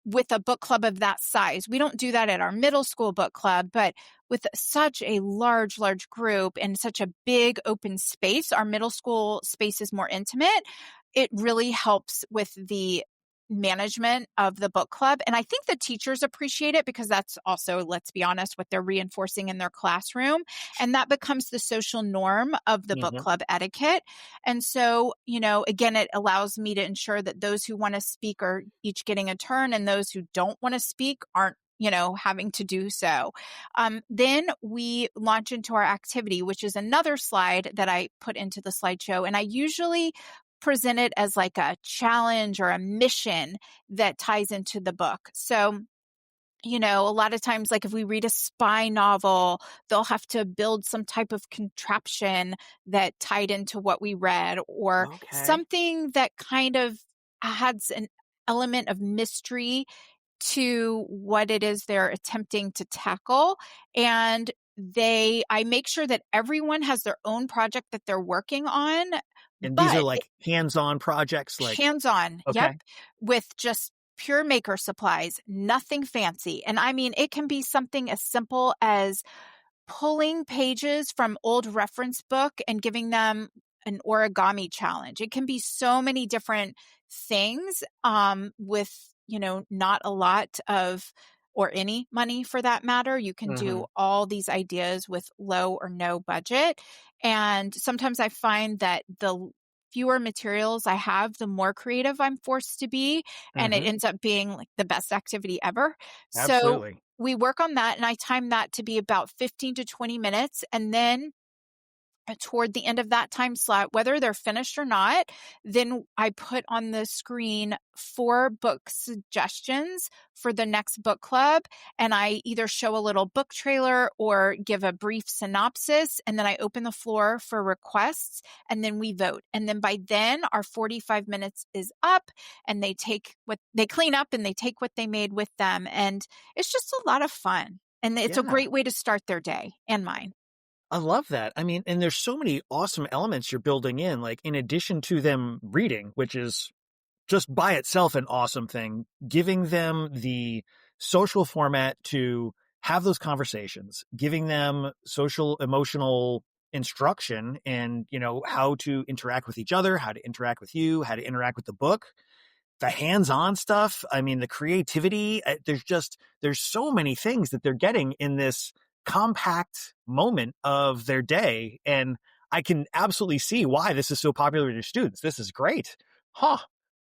with a book club of that size. We don't do that at our middle school book club, but with such a large group and such a big open space, our middle school space is more intimate. It really helps with the management of the book club. And I think the teachers appreciate it because that's also, let's be honest, what they're reinforcing in their classroom. And that becomes the social norm of the book club etiquette. And so, again, it allows me to ensure that those who want to speak are each getting a turn and those who don't want to speak aren't having to do so. Then we launch into our activity, which is another slide that I put into the slideshow. And I usually present it as like a challenge or a mission that ties into the book. So, a lot of times, like if we read a spy novel, they'll have to build some type of contraption that tied into what we read, or something that kind of adds an element of mystery to what it is they're attempting to tackle. And I make sure that everyone has their own project that they're working on And these are but like hands-on projects, like, hands-on, yep, okay. with just pure maker supplies, nothing fancy. And I mean, it can be something as simple as pulling pages from old reference book and giving them an origami challenge. It can be so many different things with, not a lot of or any money for that matter. You can Mm-hmm. do all these ideas with low or no budget. And sometimes I find that the fewer materials I have, the more creative I'm forced to be. And it Mm-hmm. ends up being like the best activity ever. So Absolutely. we work on that, and I time that to be about 15 to 20 minutes. And then toward the end of that time slot, whether they're finished or not, then I put on the screen 4 book suggestions for the next book club. And I either show a little book trailer or give a brief synopsis. And then I open the floor for requests, and then we vote. And then by then our 45 minutes is up, and they clean up and they take what they made with them. And it's just a lot of fun. And it's a Yeah. great way to start their day and mine. I love that. I mean, and there's so many awesome elements you're building in, like in addition to them reading, which is just by itself an awesome thing, giving them the social format to have those conversations, giving them social emotional instruction and, how to interact with each other, how to interact with you, how to interact with the book, the hands-on stuff. I mean, the creativity, there's so many things that they're getting in this compact moment of their day. And I can absolutely see why this is so popular with your students. This is great. Huh,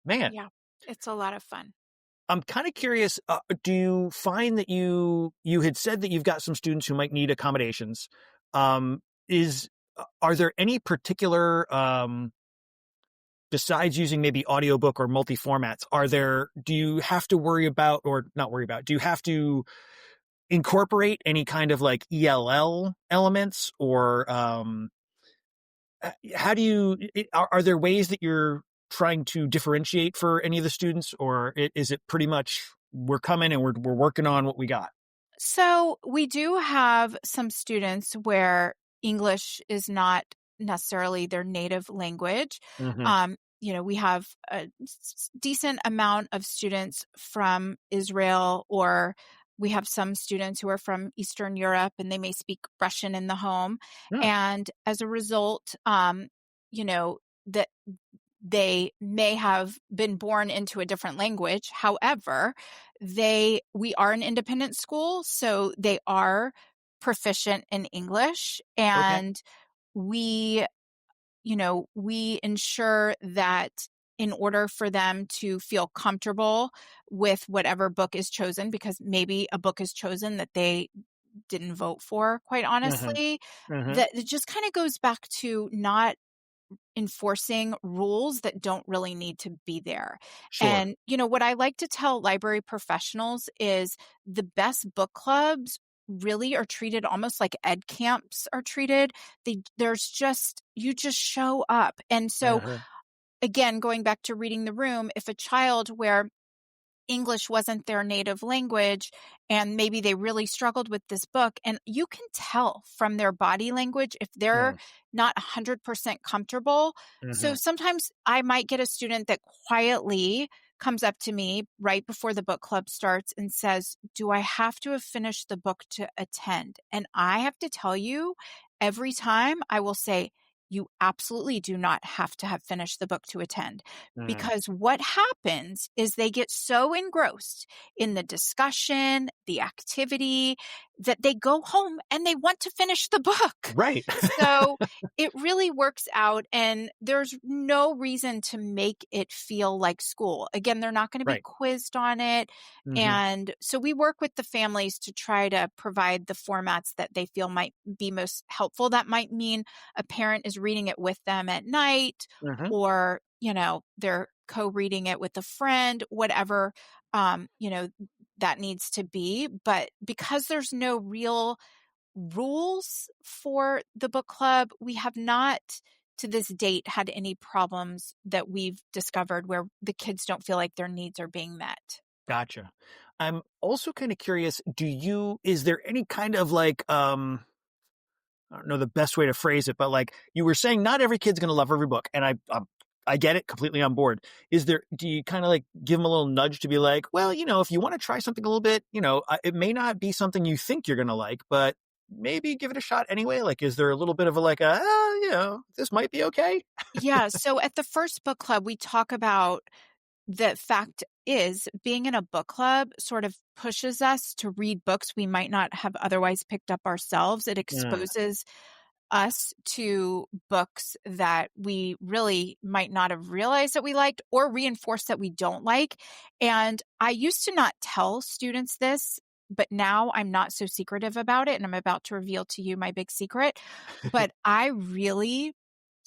man. Yeah, it's a lot of fun. I'm kind of curious. Do you find that you had said that you've got some students who might need accommodations? Are there any particular, besides using maybe audiobook or multi-formats, do you have to worry about, or not worry about, do you have to incorporate any kind of like ELL elements, or how do you, are there ways that you're trying to differentiate for any of the students, or is it pretty much we're coming and we're working on what we got? So we do have some students where English is not necessarily their native language. Mm-hmm. We have a decent amount of students from Israel, or we have some students who are from Eastern Europe and they may speak Russian in the home. Yeah. And as a result, that they may have been born into a different language. However, we are an independent school, so they are proficient in English, Okay. and we we ensure that in order for them to feel comfortable with whatever book is chosen, because maybe a book is chosen that they didn't vote for, quite Mm-hmm. honestly, Mm-hmm. that it just kind of goes back to not enforcing rules that don't really need to be there. Sure. And, what I like to tell library professionals is the best book clubs really are treated almost like ed camps are treated. You just show up. And so, Uh-huh. again, going back to reading the room, if a child where English wasn't their native language and maybe they really struggled with this book, and you can tell from their body language if they're not 100% comfortable. So Mm-hmm. sometimes I might get a student that quietly comes up to me right before the book club starts and says, "Do I have to have finished the book to attend?" And I have to tell you, every time I will say, "You absolutely do not have to have finished the book to attend." Mm-hmm. Because what happens is they get so engrossed in the discussion, the activity, that they go home and they want to finish the book. Right. So it really works out, and there's no reason to make it feel like school. Again, they're not going to be Right. quizzed on it. Mm-hmm. And so we work with the families to try to provide the formats that they feel might be most helpful. That might mean a parent is reading it with them at night, Mm-hmm. or they're co-reading it with a friend, whatever that needs to be. But because there's no real rules for the book club, we have not to this date had any problems that we've discovered where the kids don't feel like their needs are being met. Gotcha. I'm also kind of curious, is there any kind of like, I don't know the best way to phrase it, but like you were saying, not every kid's going to love every book. And I get it, completely on board. Do you kind of like give them a little nudge to be like, well, if you want to try something a little bit, it may not be something you think you're going to like, but maybe give it a shot anyway? Like, is there a little bit of this might be okay? Yeah. So at the first book club, we talk about the fact is being in a book club sort of pushes us to read books we might not have otherwise picked up ourselves. It exposes us to books that we really might not have realized that we liked or reinforce that we don't like. And I used to not tell students this, but now I'm not so secretive about it. And I'm about to reveal to you my big secret. But I really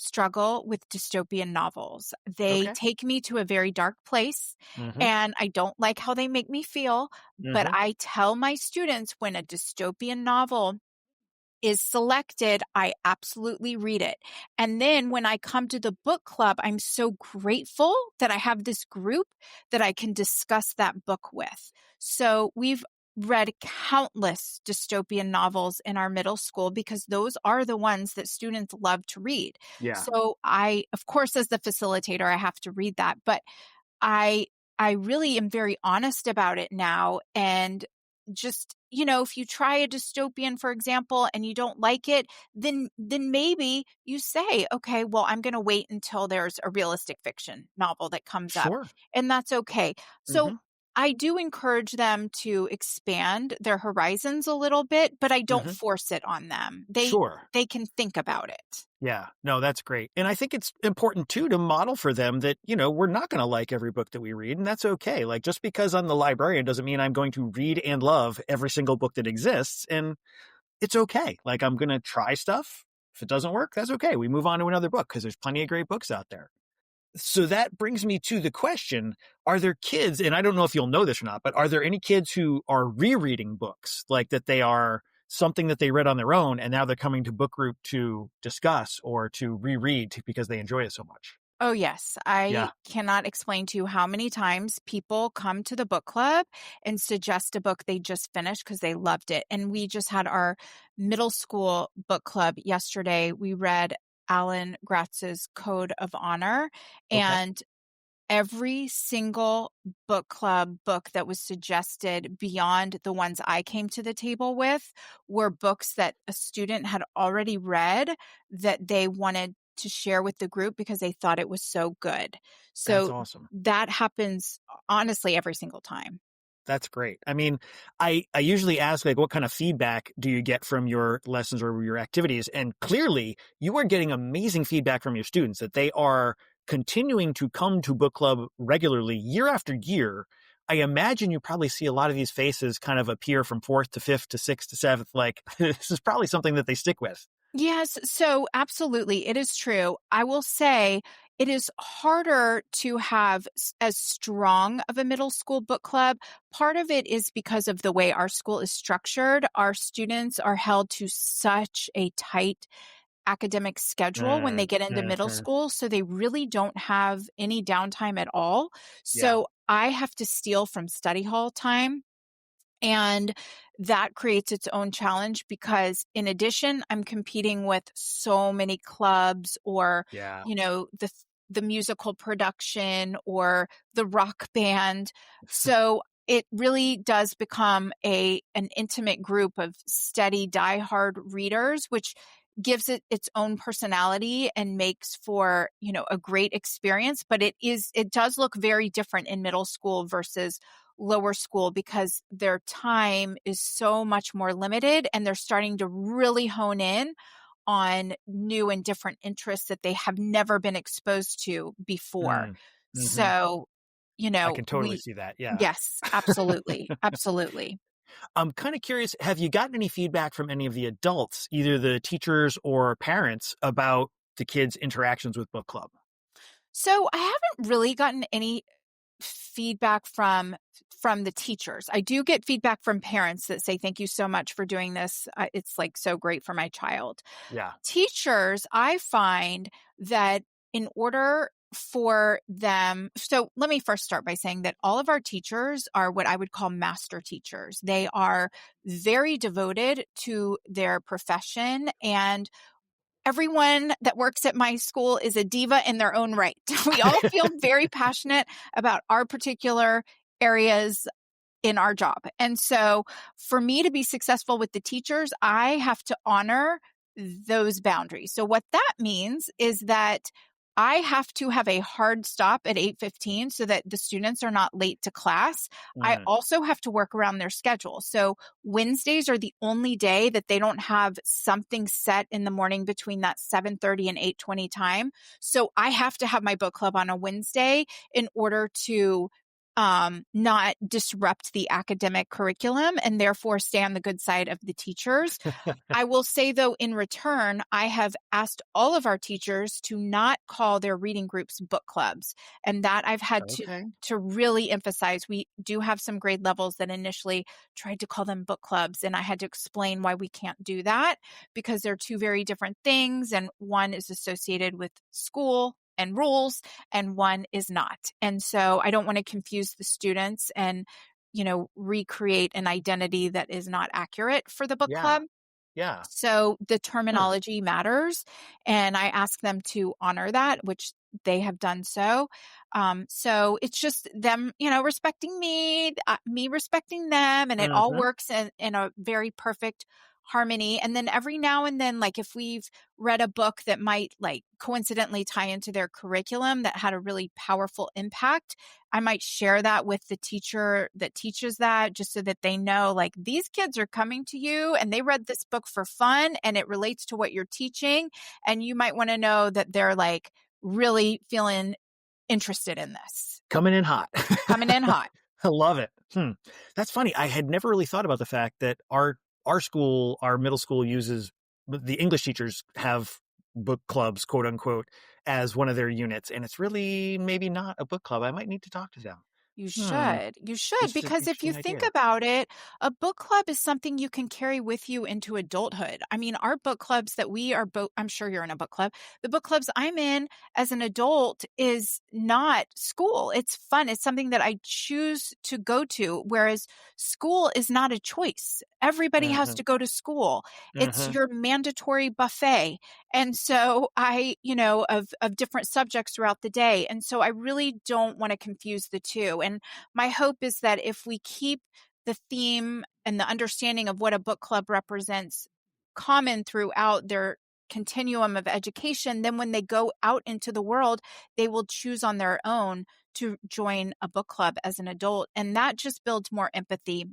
struggle with dystopian novels. They Okay. take me to a very dark place, and I don't like how they make me feel. But I tell my students when a dystopian novel is selected, I absolutely read it. And then when I come to the book club, I'm so grateful that I have this group that I can discuss that book with. So we've read countless dystopian novels in our middle school because those are the ones that students love to read. Yeah. So of course, as the facilitator, I have to read that, but I really am very honest about it now. And just, if you try a dystopian, for example, and you don't like it, then maybe you say, okay, well, I'm going to wait until there's a realistic fiction novel that comes up. And that's okay. So I do encourage them to expand their horizons a little bit, but I don't force it on them. They can think about it. Yeah, no, that's great. And I think it's important too to model for them that, we're not going to like every book that we read, and that's okay. Like just because I'm the librarian doesn't mean I'm going to read and love every single book that exists. And it's okay. Like I'm going to try stuff. If it doesn't work, that's okay. We move on to another book because there's plenty of great books out there. So that brings me to the question, are there kids, and I don't know if you'll know this or not, but are there any kids who are rereading books, like that they are something that they read on their own and now they're coming to book group to discuss or to reread because they enjoy it so much? Oh, yes. I cannot explain to you how many times people come to the book club and suggest a book they just finished because they loved it. And we just had our middle school book club yesterday. We read Alan Gratz's Code of Honor, and every single book club book that was suggested beyond the ones I came to the table with were books that a student had already read that they wanted to share with the group because they thought it was so good. So that's awesome. That happens honestly every single time. That's great. I mean, I usually ask, like, what kind of feedback do you get from your lessons or your activities? And clearly, you are getting amazing feedback from your students that they are continuing to come to book club regularly year after year. I imagine you probably see a lot of these faces kind of appear from 4th to 5th to 6th to 7th. Like, this is probably something that they stick with. Yes, so absolutely. It is true. I will say it is harder to have as strong of a middle school book club. Part of it is because of the way our school is structured. Our students are held to such a tight academic schedule when they get into middle school. So they really don't have any downtime at all. So I have to steal from study hall time. And that creates its own challenge because in addition, I'm competing with so many clubs or, the musical production or the rock band. So it really does become an intimate group of steady, diehard readers, which gives it its own personality and makes for, a great experience. But it does look very different in middle school versus lower school because their time is so much more limited and they're starting to really hone in on new and different interests that they have never been exposed to before. So, I can totally see that. Yeah. Yes, absolutely. Absolutely. I'm kind of curious, have you gotten any feedback from any of the adults, either the teachers or parents, about the kids' interactions with book club? So I haven't really gotten any feedback from the teachers. I do get feedback from parents that say, thank you so much for doing this. It's like so great for my child. Yeah. Teachers, I find that in order for them. So let me first start by saying that all of our teachers are what I would call master teachers. They are very devoted to their profession, and everyone that works at my school is a diva in their own right. We all feel very passionate about our particular areas in our job. And so for me to be successful with the teachers, I have to honor those boundaries. So what that means is that I have to have a hard stop at 8:15 so that the students are not late to class. I also have to work around their schedule. So Wednesdays are the only day that they don't have something set in the morning between that 7:30 and 8:20 time. So I have to have my book club on a Wednesday in order to not disrupt the academic curriculum and therefore stay on the good side of the teachers. I will say, though, in return, I have asked all of our teachers to not call their reading groups book clubs. And that I've had to really emphasize. We do have some grade levels that initially tried to call them book clubs. And I had to explain why we can't do that because they're two very different things. And one is associated with school and rules, and one is not. And so I don't want to confuse the students and, recreate an identity that is not accurate for the book club. Yeah. So the terminology matters, and I ask them to honor that, which they have done so. So it's just them, respecting me, me respecting them, and it all works in a very perfect harmony. And then every now and then, like if we've read a book that might like coincidentally tie into their curriculum that had a really powerful impact, I might share that with the teacher that teaches that just so that they know like these kids are coming to you and they read this book for fun and it relates to what you're teaching. And you might want to know that they're like really feeling interested in this. Coming in hot. Coming in hot. I love it. That's funny. I had never really thought about the fact that our school, our middle school uses, the English teachers have book clubs, quote unquote, as one of their units. And it's really maybe not a book club. I might need to talk to them. You should. You should, because if you think about it, a book club is something you can carry with you into adulthood. I mean, our book clubs that we are I'm sure you're in a book club. The book clubs I'm in as an adult is not school. It's fun. It's something that I choose to go to, whereas school is not a choice. Everybody has to go to school. It's your mandatory buffet. And so of different subjects throughout the day. And so I really don't want to confuse the two. And my hope is that if we keep the theme and the understanding of what a book club represents common throughout their continuum of education, then when they go out into the world, they will choose on their own to join a book club as an adult. And that just builds more empathy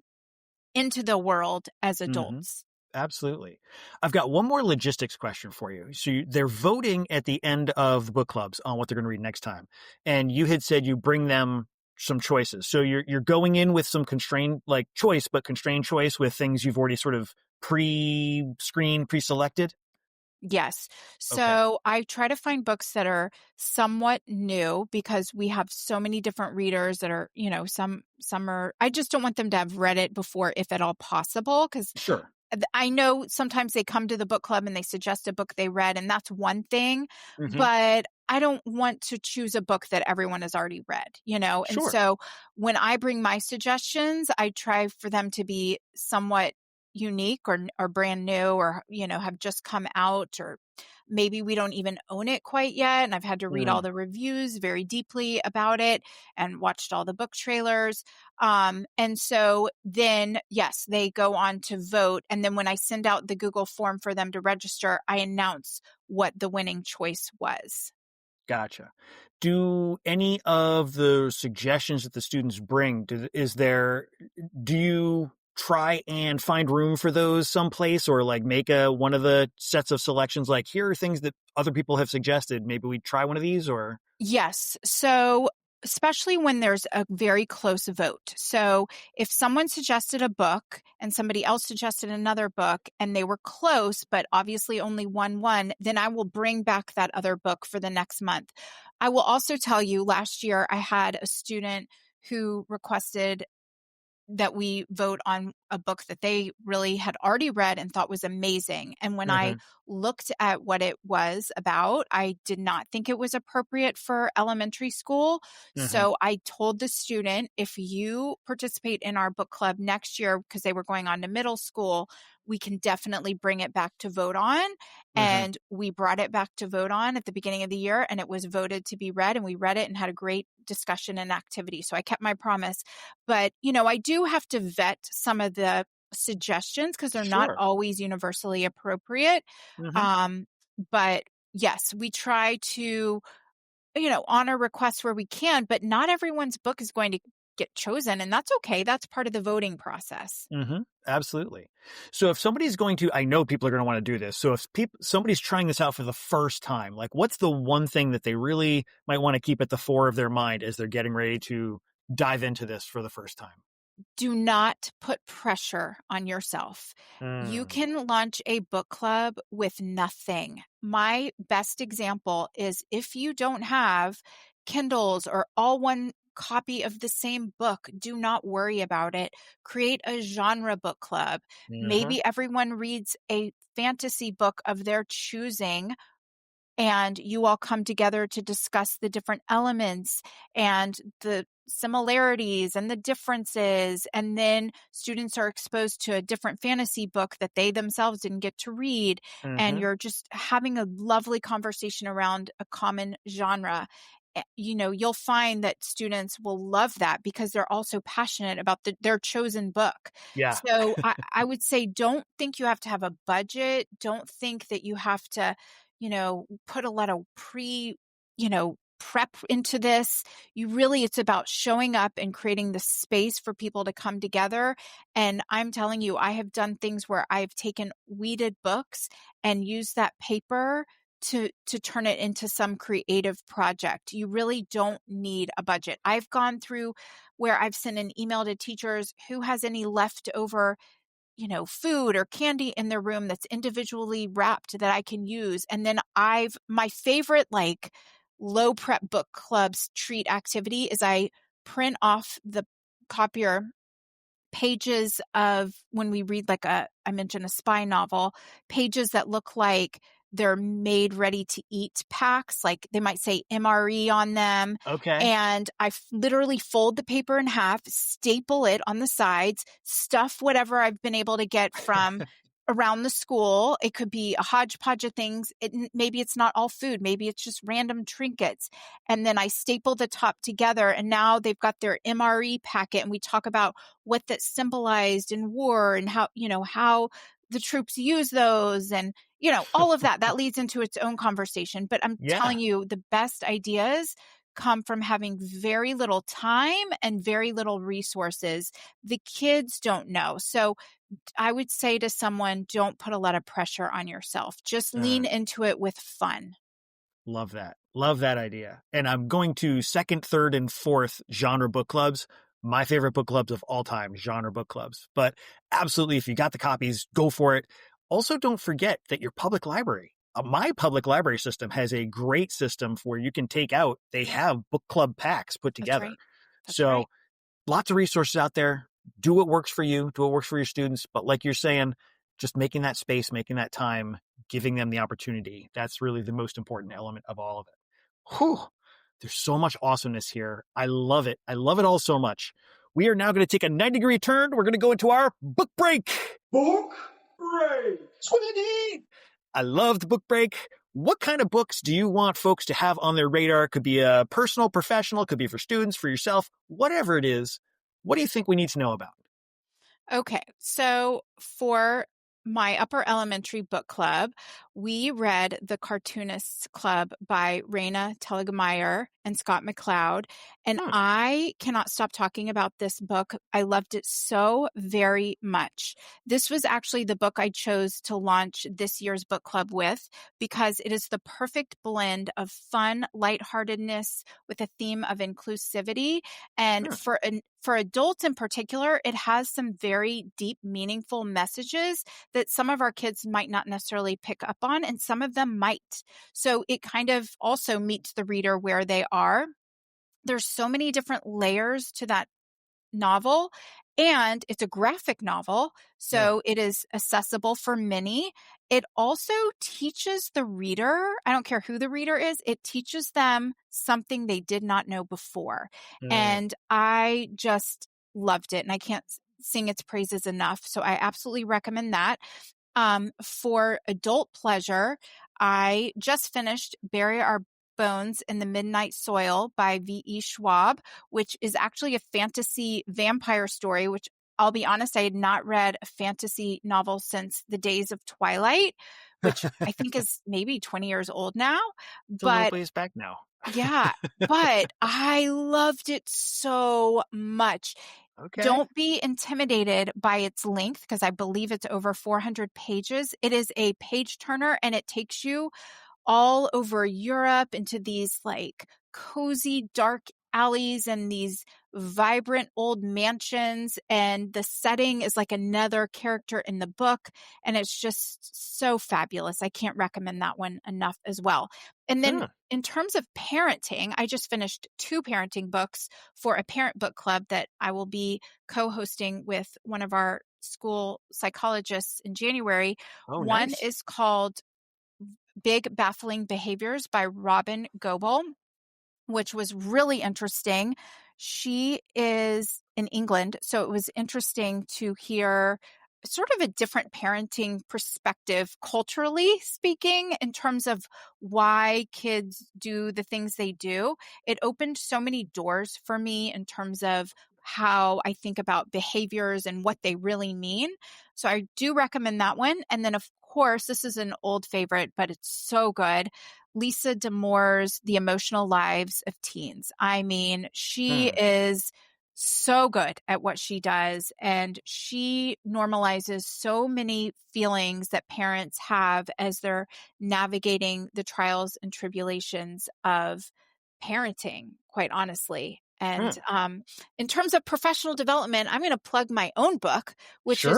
into the world as adults. Absolutely. I've got one more logistics question for you. So they're voting at the end of the book clubs on what they're going to read next time. And you had said you bring them some choices. So you're going in with some constrained choice, but constrained choice with things you've already sort of pre-screened, pre-selected. Yes. So I try to find books that are somewhat new because we have so many different readers that are, some are, I just don't want them to have read it before, if at all possible. Because I know sometimes they come to the book club and they suggest a book they read, and that's one thing, but I don't want to choose a book that everyone has already read, And so when I bring my suggestions, I try for them to be somewhat unique or brand new or, have just come out, or maybe we don't even own it quite yet. And I've had to read all the reviews very deeply about it and watched all the book trailers. And so then, yes, they go on to vote. And then when I send out the Google form for them to register, I announce what the winning choice was. Gotcha. Do any of the suggestions that the students bring, do you try and find room for those someplace, or make one of the sets of selections, here are things that other people have suggested, maybe we try one of these? Or yes. So especially when there's a very close vote. So if someone suggested a book and somebody else suggested another book and they were close, but obviously only one won, then I will bring back that other book for the next month. I will also tell you, last year I had a student who requested that we vote on a book that they really had already read and thought was amazing. And when I Mhm. looked at what it was about, I did not think it was appropriate for elementary school. Mhm. So I told the student, if you participate in our book club next year, because they were going on to middle school, we can definitely bring it back to vote on. Mhm. And we brought it back to vote on at the beginning of the year, and it was voted to be read, and we read it and had a great discussion and activity. So I kept my promise. But, I do have to vet some of the suggestions because they're not Sure. always universally appropriate. Mhm. Um, but yes, we try to, honor requests where we can, but not everyone's book is going to get chosen, and that's okay. That's part of the voting process. Absolutely. So if somebody's going to, I know people are going to want to do this. So if somebody's trying this out for the first time, like what's the one thing that they really might want to keep at the fore of their mind as they're getting ready to dive into this for the first time? Do not put pressure on yourself. You Mm. can launch a book club with nothing. My best example is if you don't have Kindles or all one copy of the same book, do not worry about it. Create a genre book club. Mhm. Maybe everyone reads a fantasy book of their choosing, and you all come together to discuss the different elements and the similarities and the differences. And then students are exposed to a different fantasy book that they themselves didn't get to read. And Mhm. you're just having a lovely conversation around a common genre. You'll find that students will love that because they're also passionate about their chosen book. Yeah. So I would say, don't think you have to have a budget. Don't think that you have to put a lot of prep into this. It's about showing up and creating the space for people to come together. And I'm telling you, I have done things where I've taken weeded books and used that paper to turn it into some creative project. You really don't need a budget. I've gone through where I've sent an email to teachers who has any leftover food or candy in their room that's individually wrapped that I can use. And then my favorite low prep book clubs treat activity is I print off the copier pages of when we read I mentioned a spy novel, pages that look like they're made ready to eat packs, like they might say MRE on them. Okay. And I literally fold the paper in half, staple it on the sides, stuff whatever I've been able to get from around the school. It could be a hodgepodge of things. Maybe it's not all food. Maybe it's just random trinkets. And then I staple the top together, and now they've got their MRE packet, and we talk about what that symbolized in war and how the troops use those, and all of that leads into its own conversation. But I'm Yeah. telling you, the best ideas come from having very little time and very little resources. The kids don't know. So I would say to someone, don't put a lot of pressure on yourself. Just lean Uh, into it with fun. Love that. Love that idea. And I'm going to second, third, and fourth genre book clubs. My favorite book clubs of all time, genre book clubs. But absolutely, if you got the copies, go for it. Also, don't forget that your public library, my public library system has a great system where you can take out, they have book club packs put That's together. right. That's So right. lots of resources out there. Do what works for you, do what works for your students. But like you're saying, just making that space, making that time, giving them the opportunity. That's really the most important element of all of it. Whew. There's so much awesomeness here. I love it. I love it all so much. We are now going to take a 90-degree turn. We're going to go into our book break. Book break. Sweetie. I love the book break. What kind of books do you want folks to have on their radar? Could be a personal, professional, could be for students, for yourself, whatever it is. What do you think we need to know about? Okay. So for my upper elementary book club, we read The Cartoonists Club by Raina, Telgemeier, and Scott McCloud. And Hmm. I cannot stop talking about this book. I loved it so very much. This was actually the book I chose to launch this year's book club with because it is the perfect blend of fun, lightheartedness with a theme of inclusivity. And Hmm. for adults in particular, it has some very deep, meaningful messages that some of our kids might not necessarily pick up on, and some of them might. So it kind of also meets the reader where they are. There's so many different layers to that novel, And it's a graphic novel, so it is accessible for many. It also teaches the reader, I don't care who the reader is, it teaches them something they did not know before. And I just loved it, and I can't sing its praises enough. So I absolutely recommend that. For adult pleasure, I just finished Bury Our Bones in the Midnight Soil by V.E. Schwab, which is actually a fantasy vampire story, which I'll be honest, I had not read a fantasy novel since the days of Twilight, which I think is maybe 20 years old now. It's a little ways back now. Yeah, but I loved it so much. Okay. Don't be intimidated by its length, because I believe it's over 400 pages. It is a page turner, and it takes you all over Europe into these like cozy, dark alleys and these vibrant old mansions. And the setting is like another character in the book. And it's just so fabulous. I can't recommend that one enough as well. And then in terms of parenting, I just finished 2 parenting books for a parent book club that I will be co-hosting with one of our school psychologists in January. One nice. is called Big Baffling Behaviors by Robyn Gobbel, which was really interesting. She is in England, so it was interesting to hear sort of a different parenting perspective, culturally speaking, in terms of why kids do the things they do. It opened so many doors for me in terms of how I think about behaviors and what they really mean. So I do recommend that one. And then, of course, this is an old favorite, but it's so good. Lisa D'Amour's The Emotional Lives of Teens. I mean, she is so good at what she does, and she normalizes so many feelings that parents have as they're navigating the trials and tribulations of parenting, quite honestly. And in terms of professional development, I'm going to plug my own book, which is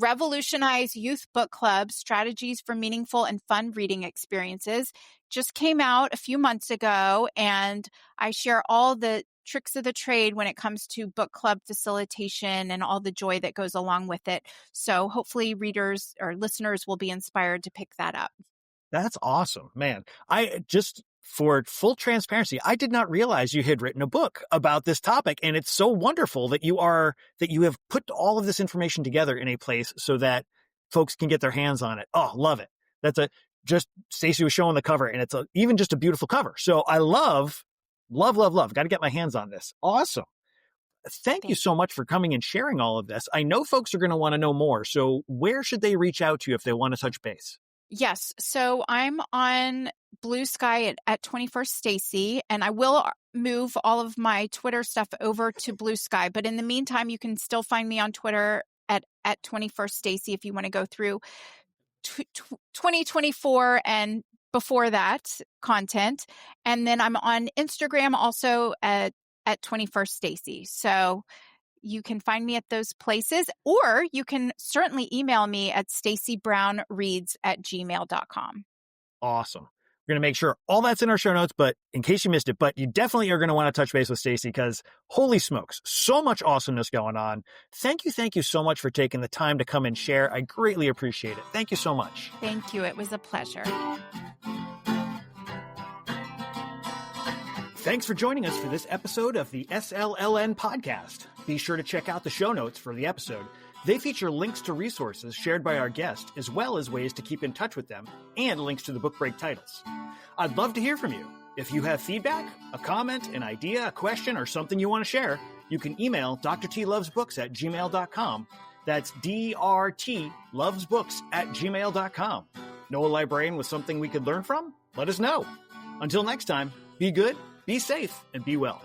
Revolutionize Youth Book Club, Strategies for Meaningful and Fun Reading Experiences. Just came out a few months ago, and I share all the tricks of the trade when it comes to book club facilitation and all the joy that goes along with it. So hopefully readers or listeners will be inspired to pick that up. That's awesome, man. For full transparency, I did not realize you had written a book about this topic, and it's so wonderful that you have put all of this information together in a place so that folks can get their hands on it. Oh, love it. Stacy was showing the cover, and it's even just a beautiful cover. So I love. Got to get my hands on this. Awesome. Thank you so much for coming and sharing all of this. I know folks are going to want to know more. So where should they reach out to you if they want to touch base? Yes. So I'm on Blue Sky at 21st Stacy, and I will move all of my Twitter stuff over to Blue Sky. But in the meantime, you can still find me on Twitter at 21st Stacy if you want to go through 2024 and before that content. And then I'm on Instagram also at 21st Stacy. So you can find me at those places, or you can certainly email me at stacybrownreads@gmail.com. Awesome. We're going to make sure all that's in our show notes, but in case you missed it, but you definitely are going to want to touch base with Stacy, because holy smokes, so much awesomeness going on. Thank you so much for taking the time to come and share. I greatly appreciate it. Thank you so much. Thank you. It was a pleasure. Thanks for joining us for this episode of the SLLN podcast. Be sure to check out the show notes for the episode. They feature links to resources shared by our guest, as well as ways to keep in touch with them, and links to the book break titles. I'd love to hear from you. If you have feedback, a comment, an idea, a question, or something you want to share, you can email drtlovesbooks@gmail.com. That's drtlovesbooks@gmail.com. Know a librarian with something we could learn from? Let us know. Until next time, be good, be safe, and be well.